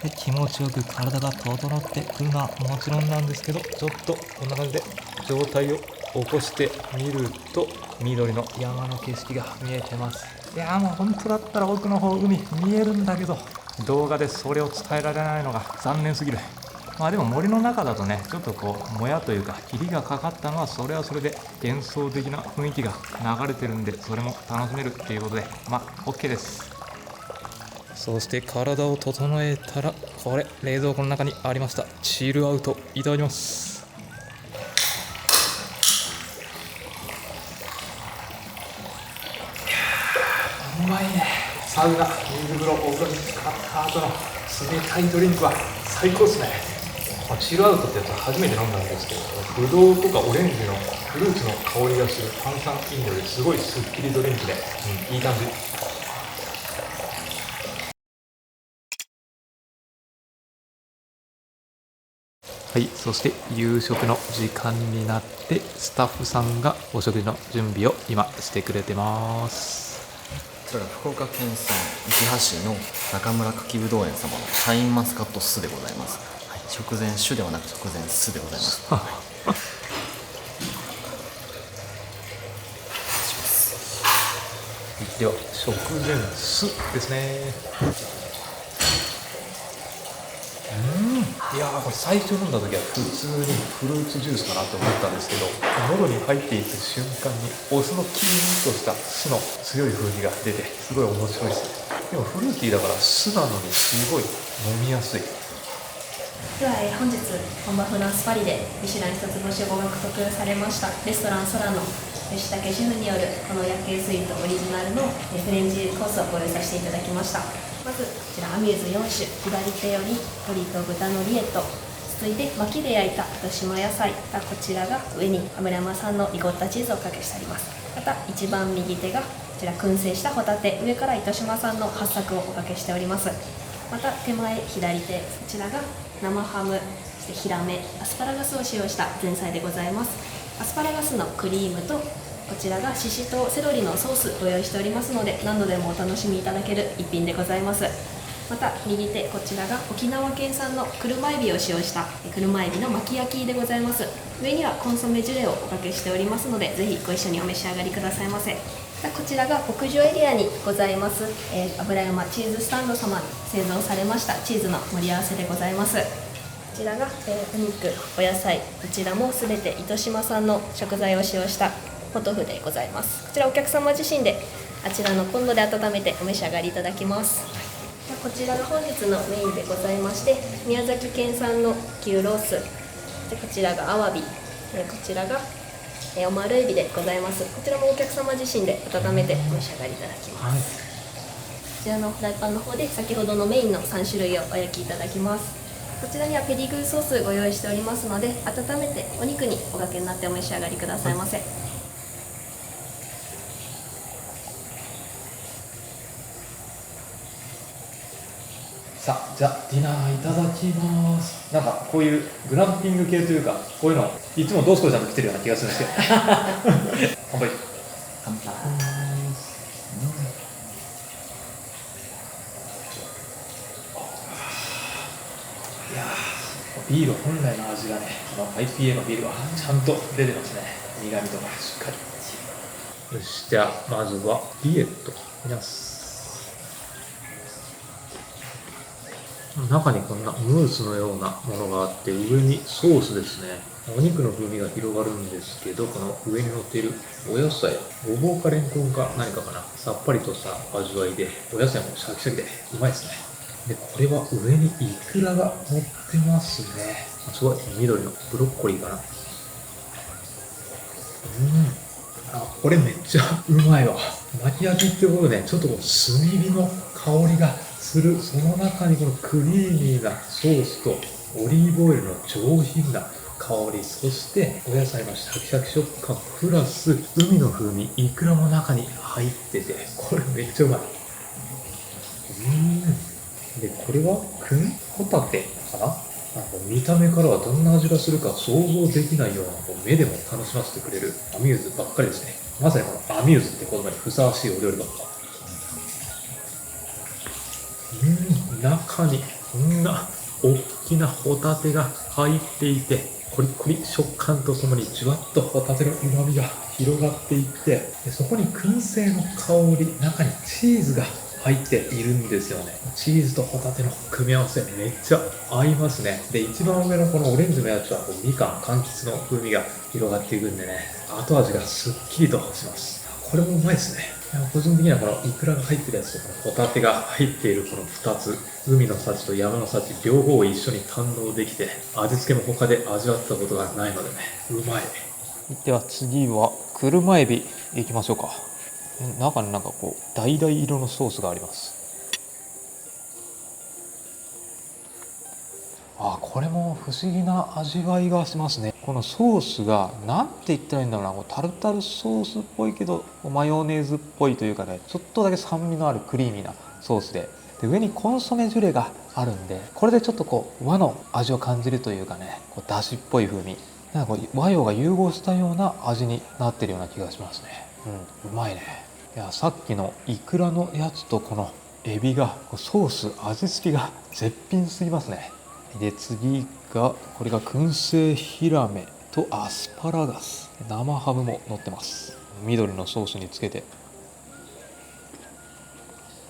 で、気持ちよく体が整ってくるのはもちろんなんですけど、ちょっとこんな感じで状態を起こしてみると、緑の山の景色が見えてます。いやー、もう本当だったら奥の方海見えるんだけど、動画でそれを伝えられないのが残念すぎる。まあでも森の中だとね、ちょっとこうもやというか霧がかかったのは、それはそれで幻想的な雰囲気が流れてるんで、それも楽しめるっていうことで、まあ OK です。そして体を整えたら、これ冷蔵庫の中にありましたチルアウトいただきます。うまいね。サウナ、水風呂、お風呂に浸かった後の冷たいドリンクは最高ですね。チルアウトってやつは初めて飲んだんですけど、ブドウとかオレンジのフルーツの香りがする炭酸飲料ですごいすっきりドリンクで、いい感じ。はい、そして夕食の時間になって、スタッフさんがお食事の準備を今してくれてます。こちらが福岡県産市橋市の中村柿ぶどう園様のシャインマスカット酢でございます。はい、食前酒ではなく食前酢でございます。では食前酢ですね。いやー、これ最初飲んだ時は普通にフルーツジュースかなと思ったんですけど、喉に入っていく瞬間にお酢のキーンとした酢の強い風味が出て、すごい面白いです。でもフルーティーだから酢なのにすごい飲みやすい。では、本日本場フランスパリでミシュラン一つ星をご獲得されましたレストランソラの吉武シェフによるこの夜景スイートオリジナルのフレンチコースをご用意させていただきました。まずこちらアミューズ4種、左手より鶏と豚のリエット、続いて薪で焼いた糸島野菜、こちらが上に油山産のリコッタチーズをおかけしてあります。また一番右手がこちら燻製したホタテ、上から糸島産の八朔をおかけしております。また手前左手、こちらが生ハム、そしてヒラメ、アスパラガスを使用した前菜でございます。アスパラガスのクリームとこちらがシシトウセロリのソースご用意しておりますので、何度でもお楽しみいただける一品でございます。また右手、こちらが沖縄県産の車エビを使用した車エビの巻き焼きでございます。上にはコンソメジュレをおかけしておりますので、ぜひご一緒にお召し上がりくださいませ。こちらが北上エリアにございます、油山チーズスタンド様に製造されましたチーズの盛り合わせでございます。こちらが、お肉、お野菜、どちらもすべて糸島産の食材を使用したポトフでございます。こちらお客様自身であちらのコンロで温めてお召し上がりいただきます。こちらが本日のメインでございまして、宮崎県産の牛ロースで、こちらがアワビ、こちらがオマールエビでございます。こちらもお客様自身で温めてお召し上がりいただきます。こちらのフライパンの方で先ほどのメインの3種類をお焼きいただきます。こちらにはペディグーソースご用意しておりますので、温めてお肉におかけになってお召し上がりくださいませ。さあ、じゃあディナーいただきます。なんかこういうグランピング系というか、こういうのいつもドスコイさんと来てるような気がするんですけど乾杯。乾杯。いやー、ビール本来の味がね、この IPA のビールはちゃんと出てますね。苦味とかしっかり。よし、じゃあまずはリエットいきます。中にこんなムースのようなものがあって、上にソースですね。お肉の風味が広がるんですけど、この上に乗っているお野菜、ごぼうかレンコンか何かかな、さっぱりとした味わいで、お野菜もシャキシャキでうまいですね。で、これは上にイクラが乗ってますね。すごい緑のブロッコリーかな。これめっちゃうまいわ。巻き焼きってことで、ちょっとこう炭火の香りがする。その中にこのクリーミーなソースとオリーブオイルの上品な香り、そしてお野菜のシャキシャキ食感プラス海の風味、イクラも中に入ってて、これめっちゃうまい。で、これはクンホタテかな。見た目からはどんな味がするか想像できないような、目でも楽しませてくれるアミューズばっかりですね。まさにこのアミューズって言葉にふさわしいお料理ばっか。中にこんな大きなホタテが入っていて、コリコリ食感とともにじわっとホタテの旨味が広がっていって、でそこに燻製の香り、中にチーズが入っているんですよね。チーズとホタテの組み合わせめっちゃ合いますね。で、一番上のこのオレンジのやつはみかん、柑橘の風味が広がっていくんでね、後味がすっきりとします。これもうまいですね。個人的にはこのイクラが入ってるやつとこのホタテが入っているこの2つ、海の幸と山の幸両方を一緒に堪能できて、味付けも他で味わったことがないのでね、うまい。では次は車エビいきましょうか。中になんかこう橙色のソースがあります。これも不思議な味わいがしますね。このソースがなんて言ったらいいんだろうな、タルタルソースっぽいけどマヨネーズっぽいというかね、ちょっとだけ酸味のあるクリーミーなソースで、上にコンソメジュレがあるんで、これでちょっとこう和の味を感じるというかね、こうだしっぽい風味、なんかこう和洋が融合したような味になってるような気がしますね。うまいね。いや、さっきのイクラのやつとこのエビがソース味付けが絶品すぎますね。で、次がこれが燻製ヒラメとアスパラガス、生ハムも乗ってます。緑のソースにつけて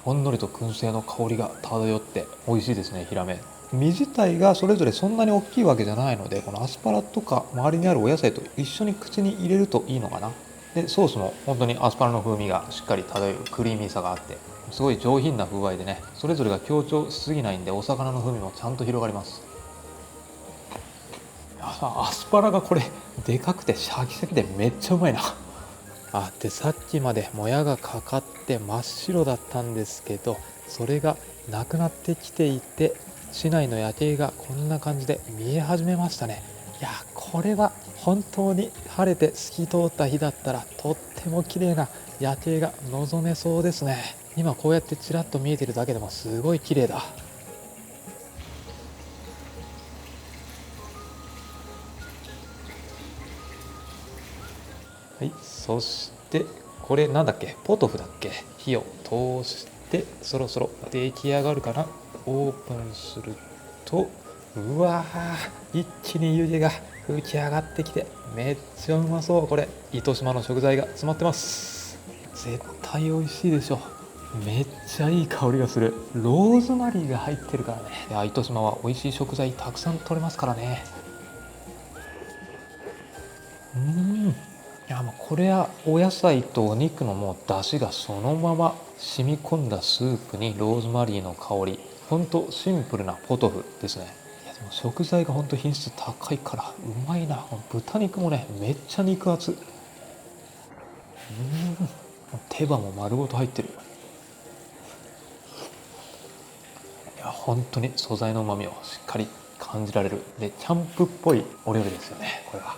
ほんのりと燻製の香りが漂って美味しいですね。ヒラメ身自体がそれぞれそんなに大きいわけじゃないので、このアスパラとか周りにあるお野菜と一緒に口に入れるといいのかな。で、ソースも本当にアスパラの風味がしっかり漂うクリーミーさがあって、すごい上品な風合いでね、それぞれが強調しすぎないんで、お魚の風味もちゃんと広がります。アスパラがこれでかくてシャキシャキでめっちゃうまいな。で、さっきまでもやがかかって真っ白だったんですけど、それがなくなってきていて、市内の夜景がこんな感じで見え始めましたね。いや、これは本当に晴れて透き通った日だったらとっても綺麗な夜景が望めそうですね。今こうやってちらっと見えてるだけでもすごい綺麗だ。はい、そしてこれなんだっけ、ポトフだっけ。火を通してそろそろ出来上がるかな。オープンすると、うわー、一気に湯気が吹き上がってきてめっちゃうまそう。これ糸島の食材が詰まってます。絶対美味しいでしょ。めっちゃいい香りがする。ローズマリーが入ってるからね。いや、糸島は美味しい食材たくさん取れますからね。いや、もうこれはお野菜とお肉のもう出汁がそのまま染み込んだスープにローズマリーの香り、ほんとシンプルなポトフですね。いやでも食材がほんと品質高いからうまいな。豚肉もねめっちゃ肉厚。手羽も丸ごと入ってる。いや本当に素材の旨味をしっかり感じられる。でキャンプっぽいお料理ですよねこれは。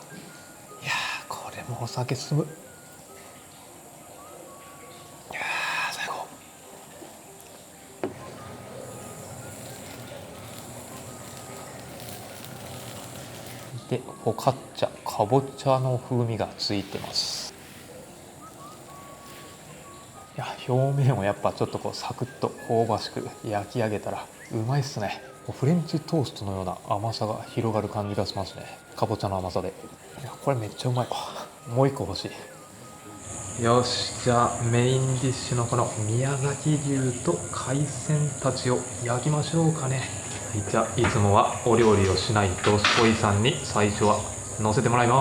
いやーこれもお酒進む。いやー最高。でフォカッチャ、かぼちゃの風味がついてます。いや表面をやっぱちょっとこうサクッと香ばしく焼き上げたらうまいっすね。フレンチトーストのような甘さが広がる感じがしますね。かぼちゃの甘さで。いやこれめっちゃうまい。もう一個欲しい。よし、じゃあメインディッシュのこの宮崎牛と海鮮たちを焼きましょうかね。はい、じゃあいつもはお料理をしないドスコイさんに最初は乗せてもらいます。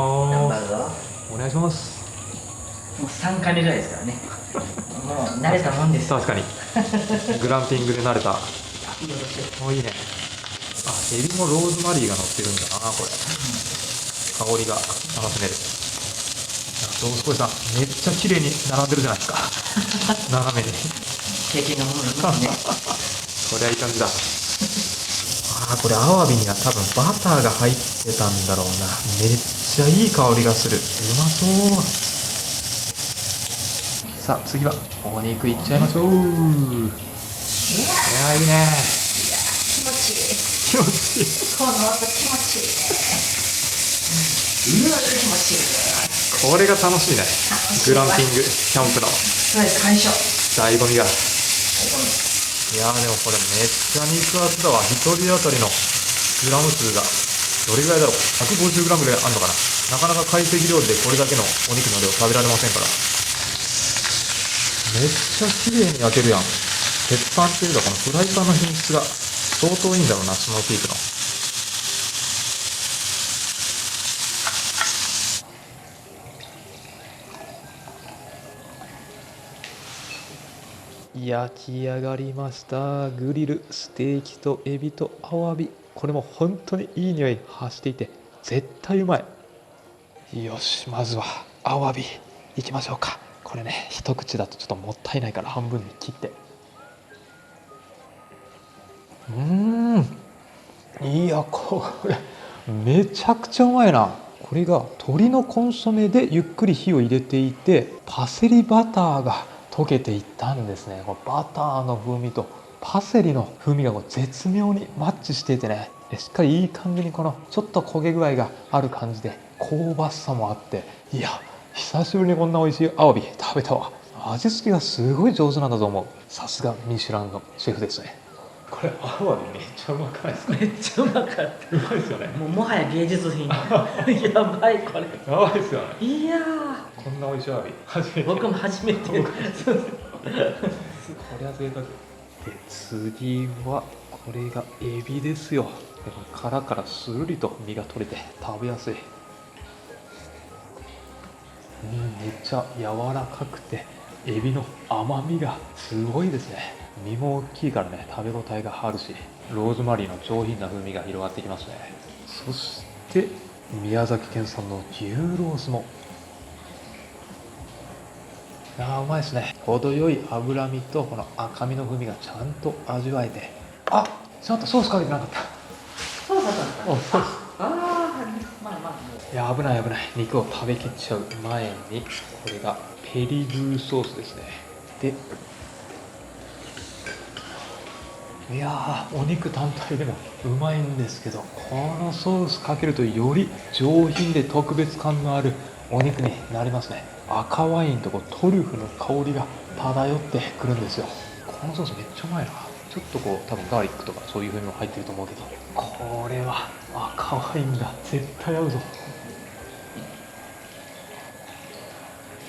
お願いします。もう3回目ぐらいですからね。もう慣れたもんです。確かにグランピングで慣れた。おいいね。あ、エビもローズマリーが乗ってるんだなこれ。香りが楽しめる。ドスコイさんめっちゃ綺麗に並んでるじゃないですか斜めに。経験のものですね。これはいい感じだ。これアワビには多分バターが入ってたんだろうな。めっちゃいい香りがする。うまそう。さあ次はお肉いっちゃいましょう。いやいいね。気持ちいい。気持ちいい。この音気持ちいい。気持ちいい。これが楽しいね。グランピングキャンプの最初醍醐味が。いやーでもこれめっちゃ肉厚だわ。1人当たりのグラム数がどれぐらいだろう。150グラムぐらいあるのかな。なかなか懐石料理でこれだけのお肉の量食べられませんから。めっちゃ綺麗に焼けるやん。鉄板っていうかこのフライパンの品質が相当いいんだろうな、スモーキークの。焼き上がりました。グリルステーキとエビとアワビ、これも本当にいい匂い発していて絶対うまい。よし、まずはアワビいきましょうか。これね一口だとちょっともったいないから半分に切って。いやこれめちゃくちゃうまいな。これが鶏のコンソメでゆっくり火を入れていてパセリバターが溶けていったんですね。これバターの風味とパセリの風味が絶妙にマッチしていてね、しっかりいい感じにこのちょっと焦げ具合がある感じで香ばしさもあって、いや久しぶりにこんな美味しいアワビ食べたわ。味付けがすごい上手なんだと思う。さすがミシュランのシェフですね。これアワビめっちゃうまくないですか。めっちゃうまかった。うまいですよね。もはや芸術品。やばいこれ。やばいですよね。いやこんな美味しいアワビ初めて。僕も初めて。これは贅沢。で次はこれがエビですよ。でこれ殻からスルリと身が取れて食べやすい。めっちゃ柔らかくてエビの甘みがすごいですね。身も大きいからね食べ応えがあるし、ローズマリーの上品な風味が広がってきますね。そして宮崎県産の牛ロースもうまいですね。程よい脂身とこの赤身の風味がちゃんと味わえて。あ、ちょっとソースかけてなかった。そうだったんですか。お、そうです。まあいや危ない危ない。肉を食べきっちゃう前にこれがペリグーソースですね。でいやお肉単体でもうまいんですけど、このソースかけるとより上品で特別感のあるお肉になりますね。赤ワインとトリュフの香りが漂ってくるんですよ。このソースめっちゃうまいな。ちょっと多分ガーリックとかそういう風にも入ってると思うけど、これは赤ワインだ。絶対合うぞ。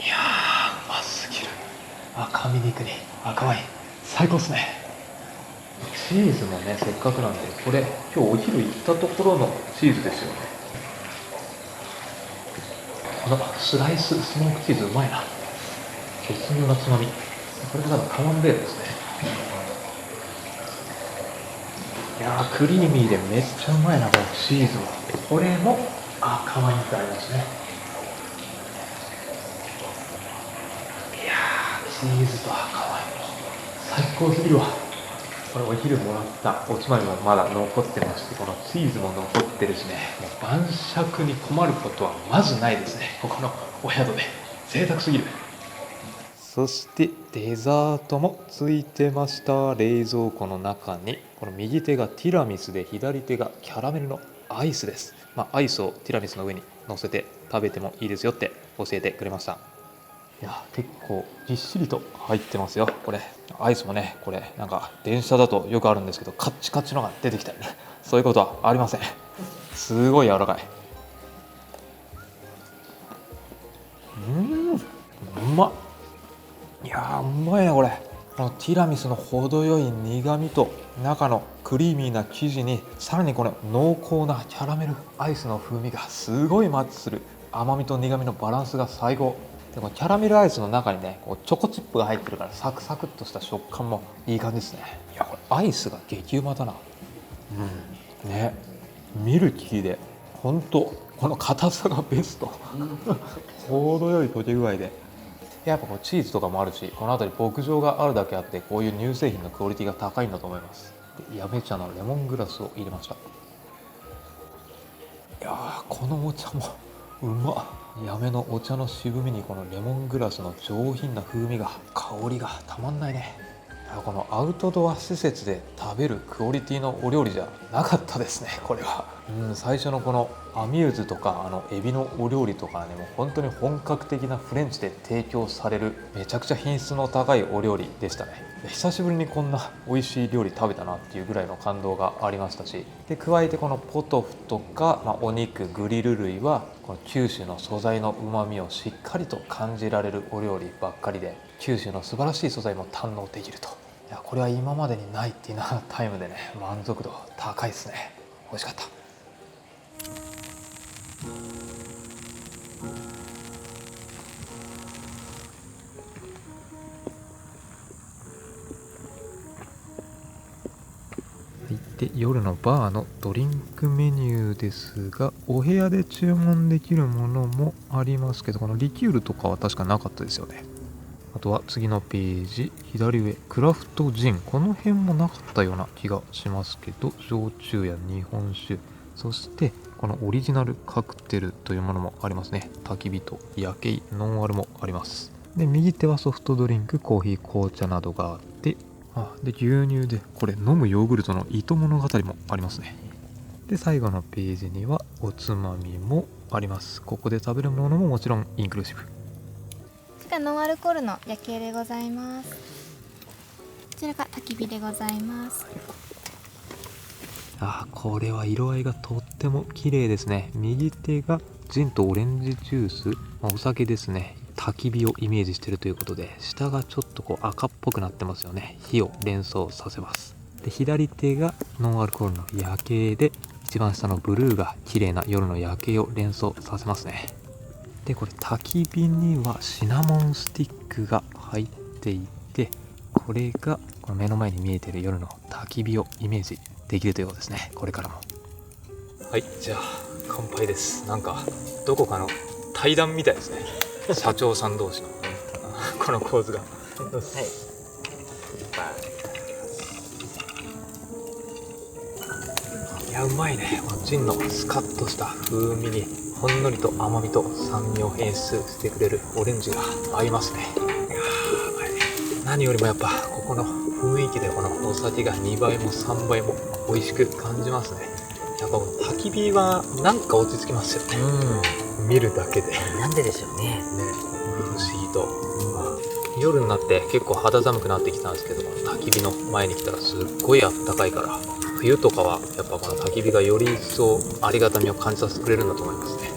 いやうますぎる。赤身肉に赤ワイン、最高っすね。チーズもね、せっかくなんで、これ今日お昼行ったところのチーズですよね。このスライススモークチーズうまいな。絶妙なつまみ。これが多分カマンベールですね。いやー、クリーミーでめっちゃうまいな、このチーズは。これも赤ワインってありますね。いやー、チーズと赤ワイン最高すぎるわ。これお昼もらったおつまみもまだ残ってまして、このチーズも残ってるしね、もう晩酌に困ることはまずないですね、ここのお宿で。贅沢すぎる。そしてデザートもついてました。冷蔵庫の中にこの右手がティラミスで左手がキャラメルのアイスです。アイスをティラミスの上に乗せて食べてもいいですよって教えてくれました。いや結構ぎっしりと入ってますよ。これアイスもね、これなんか電車だとよくあるんですけど、カッチカチのが出てきたりね、そういうことはありません。すごい柔らかい。うまっ。いやー、うまいねこれ。このティラミスの程よい苦みと中のクリーミーな生地に、さらにこの濃厚なキャラメルアイスの風味がすごいマッチする。甘みと苦みのバランスが最高で、このキャラメルアイスの中にね、こうチョコチップが入ってるからサクサクっとした食感もいい感じですね。いや、これアイスが激うまだな。ね、ミルキーで本当この硬さがベスト。程よい溶け具合で、やっぱこうチーズとかもあるし、この辺り牧場があるだけあって、こういう乳製品のクオリティが高いんだと思います。で、やめ茶のレモングラスを入れました。いやー、このお茶もうまっ。やめのお茶の渋みにこのレモングラスの上品な風味が、香りがたまんないね。このアウトドア施設で食べるクオリティのお料理じゃなかったですね、これは。最初のこのアミューズとかエビのお料理とかね、もう本当に本格的なフレンチで提供されるめちゃくちゃ品質の高いお料理でしたね。久しぶりにこんな美味しい料理食べたなっていうぐらいの感動がありましたし、で加えてこのポトフとか、お肉グリル類はこの九州の素材のうまみをしっかりと感じられるお料理ばっかりで、九州の素晴らしい素材も堪能できると。いや、これは今までにないディナータイムでね、満足度高いですね。美味しかった。で、夜のバーのドリンクメニューですが、お部屋で注文できるものもありますけど、このリキュールとかは確かなかったですよね。あとは次のページ左上、クラフトジン、この辺もなかったような気がしますけど、焼酎や日本酒、そしてこのオリジナルカクテルというものもありますね。焚き火と夜景、ノンアルもあります。で、右手はソフトドリンク、コーヒー、紅茶などがあって、で牛乳でこれ飲むヨーグルトの糸物語もありますね。で、最後のページにはおつまみもあります。ここで食べるものももちろんインクルーシブ。こちらノンアルコールの夜景でございます。こちらが焚き火でございます。これは色合いがとっても綺麗ですね。右手がジンとオレンジジュース、お酒ですね。焚き火をイメージしているということで、下がちょっとこう赤っぽくなってますよね。火を連想させます。で、左手がノンアルコールの夜景で、一番下のブルーが綺麗な夜の夜景を連想させますね。で、これ焚き火にはシナモンスティックが入っていて、これがこの目の前に見えている夜の焚き火をイメージできるということですね。これからも。はい、じゃあ乾杯です。なんかどこかの対談みたいですね。社長さん同士のこの構図が。はい。いや、うまいね。ジンのスカッとした風味にほんのりと甘みと酸味を演出してくれるオレンジが合いますね。いやー、うまいね。何よりもやっぱここの雰囲気でこのお酒が2倍も3倍も美味しく感じますね。やっぱこの焚き火はなんか落ち着きますよね。見るだけで。なんででしょうね。不思議と。夜になって結構肌寒くなってきたんですけど、焚き火の前に来たらすっごいあったかいから、冬とかはやっぱこの焚き火がより一層ありがたみを感じさせてくれるんだと思いますね。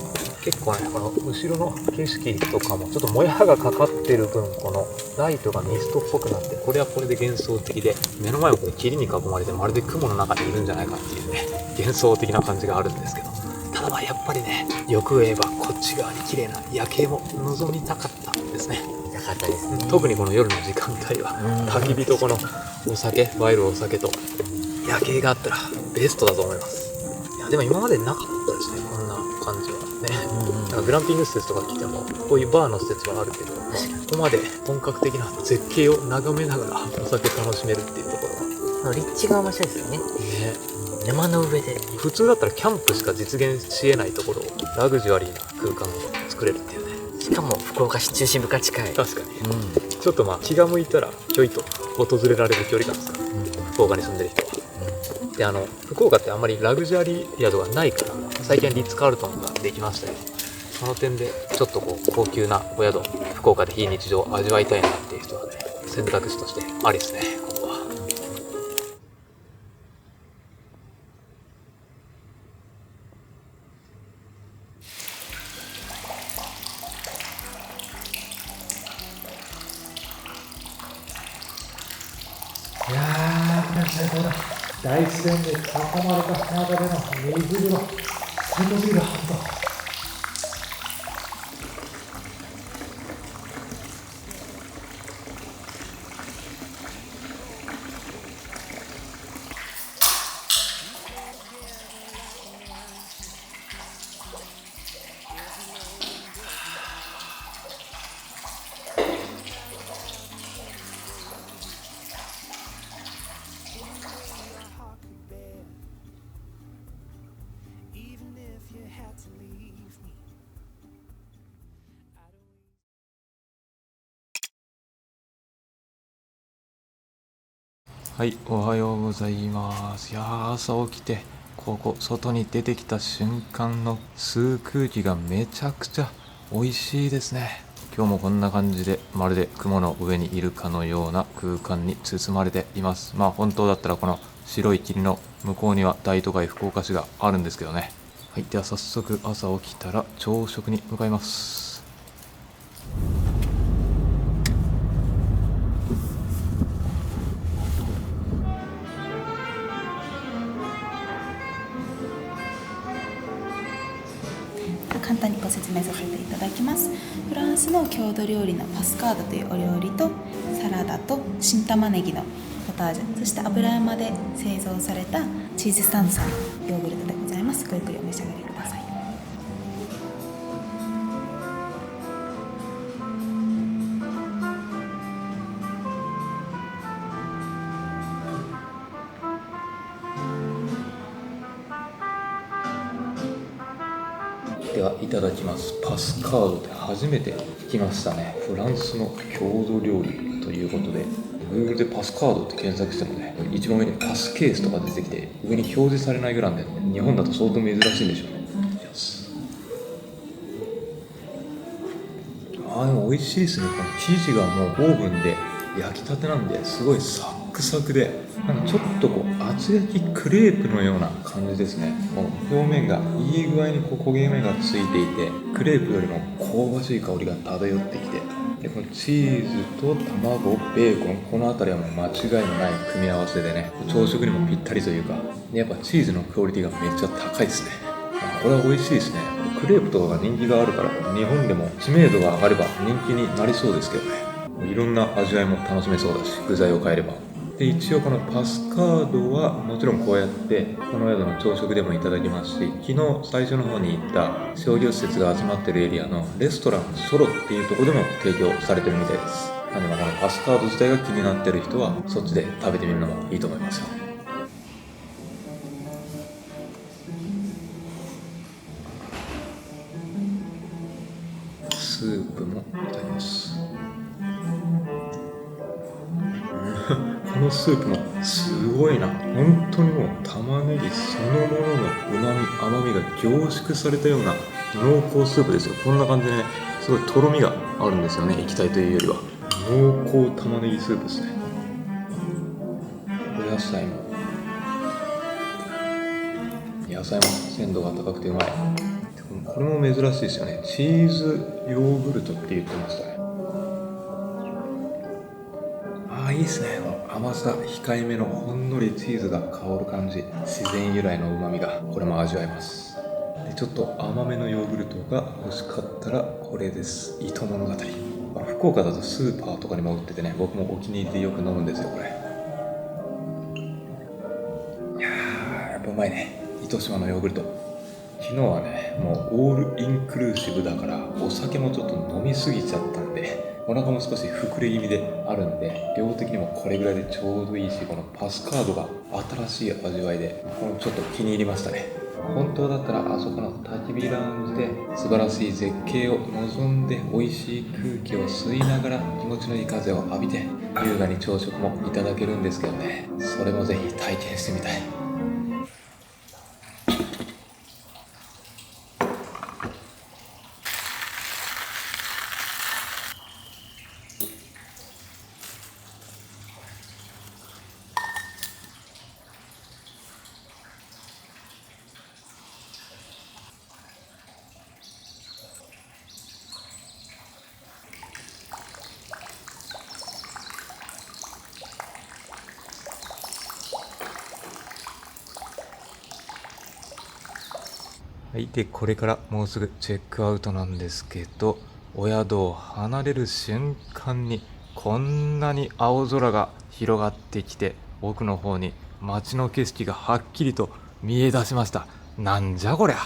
結構ね、この後ろの景色とかもちょっともやがかかってる分、このライトがミストっぽくなって、これはこれで幻想的で、目の前をこう霧に囲まれてまるで雲の中にいるんじゃないかっていうね、幻想的な感じがあるんですけど、ただまあやっぱりね、欲を言えばこっち側に綺麗な夜景も望みたかったんですね。なかったですね。特にこの夜の時間帯は焚き火とこのお酒、映えるお酒と夜景があったらベストだと思います。いやでも今までなかったですね、こんな感じはね。なんかグランピング施設とか来てもこういうバーの施設はあるけど、ここまで本格的な絶景を眺めながらお酒楽しめるっていうところは立地が面白いですよね。ね、山の上で。普通だったらキャンプしか実現し得ないところをラグジュアリーな空間を作れるっていうね。しかも福岡市中心部から近い。確かに、ちょっとまあ気が向いたらちょいと訪れられる距離感ですから、福岡に住んでる人は。で福岡ってあんまりラグジュアリー宿がないから、最近はリッツ・カールトンができましたよ。その点でちょっとこう高級なお宿、福岡で非日常を味わいたいなっていう人はね、選択肢としてありですね、ここは。いやー、皆さんこの大自然で囲まれた中での水風呂、最高すぎる、ほんと。はい、おはようございます。いやー、朝起きてここ外に出てきた瞬間の吸う空気がめちゃくちゃ美味しいですね。今日もこんな感じでまるで雲の上にいるかのような空間に包まれています。まあ本当だったらこの白い霧の向こうには大都会福岡市があるんですけどね。はい、では早速朝起きたら朝食に向かいます。簡単にご説明させていただきます。フランスの郷土料理のパスカードというお料理とサラダと新玉ねぎのポタージュ、そして油山で製造されたチーズサンサヨーグルトでございます。ごゆっくりお召し上がりください。ではいただきます。パスカードって初めて聞きましたね。フランスの郷土料理ということで、 Google でパスカードって検索してもね、一番上にパスケースとか出てきて上に表示されないぐらいなんで、日本だと相当珍しいんでしょうね。でも美味しいですね。この生地がもうオーブンで焼きたてなんで、すごいサックサクで、なんかちょっとこう厚焼きクレープのような感じですね。この表面がいい具合にこう焦げ目がついていて、クレープよりも香ばしい香りが漂ってきて、でこのチーズと卵、ベーコン、この辺りはもう間違いのない組み合わせでね、朝食にもぴったりというか、でやっぱチーズのクオリティがめっちゃ高いですね。これは美味しいですね。クレープとかが人気があるから、日本でも知名度が上がれば人気になりそうですけどね。いろんな味わいも楽しめそうだし、具材を変えれば。で一応このパスカードはもちろんこうやってこの宿の朝食でもいただきますし、昨日最初の方に行った商業施設が集まってるエリアのレストランソロっていうところでも提供されてるみたいです。なのでこのパスカード自体が気になってる人はそっちで食べてみるのもいいと思いますよ。スープもいただきます。このスープもすごいな。本当にもう玉ねぎそのものの旨味、甘みが凝縮されたような濃厚スープですよ。こんな感じでね、すごいとろみがあるんですよね。液体というよりは濃厚玉ねぎスープですね。お野菜も鮮度が高くてうまい。ここれも珍しいですよね。チーズヨーグルトって言ってましたね。いいですね。甘さ控えめのほんのりチーズが香る感じ、自然由来の旨味がこれも味わえます。でちょっと甘めのヨーグルトが欲しかったらこれです。糸物語。福岡だとスーパーとかにも売っててね、僕もお気に入りでよく飲むんですよこれ。いやー、やっぱうまいね、糸島のヨーグルト。昨日はね、もうオールインクルーシブだからお酒もちょっと飲みすぎちゃったんで、お腹も少し膨れ気味であるんで、量的にもこれぐらいでちょうどいいし、このパスカードが新しい味わいで、これちょっと気に入りましたね。本当だったらあそこの焚き火ラウンジで素晴らしい絶景を望んで、美味しい空気を吸いながら気持ちのいい風を浴びて優雅に朝食もいただけるんですけどね、それもぜひ体験してみたい。はい、でこれからもうすぐチェックアウトなんですけど、お宿を離れる瞬間にこんなに青空が広がってきて、奥の方に街の景色がはっきりと見え出しました。なんじゃこりゃ。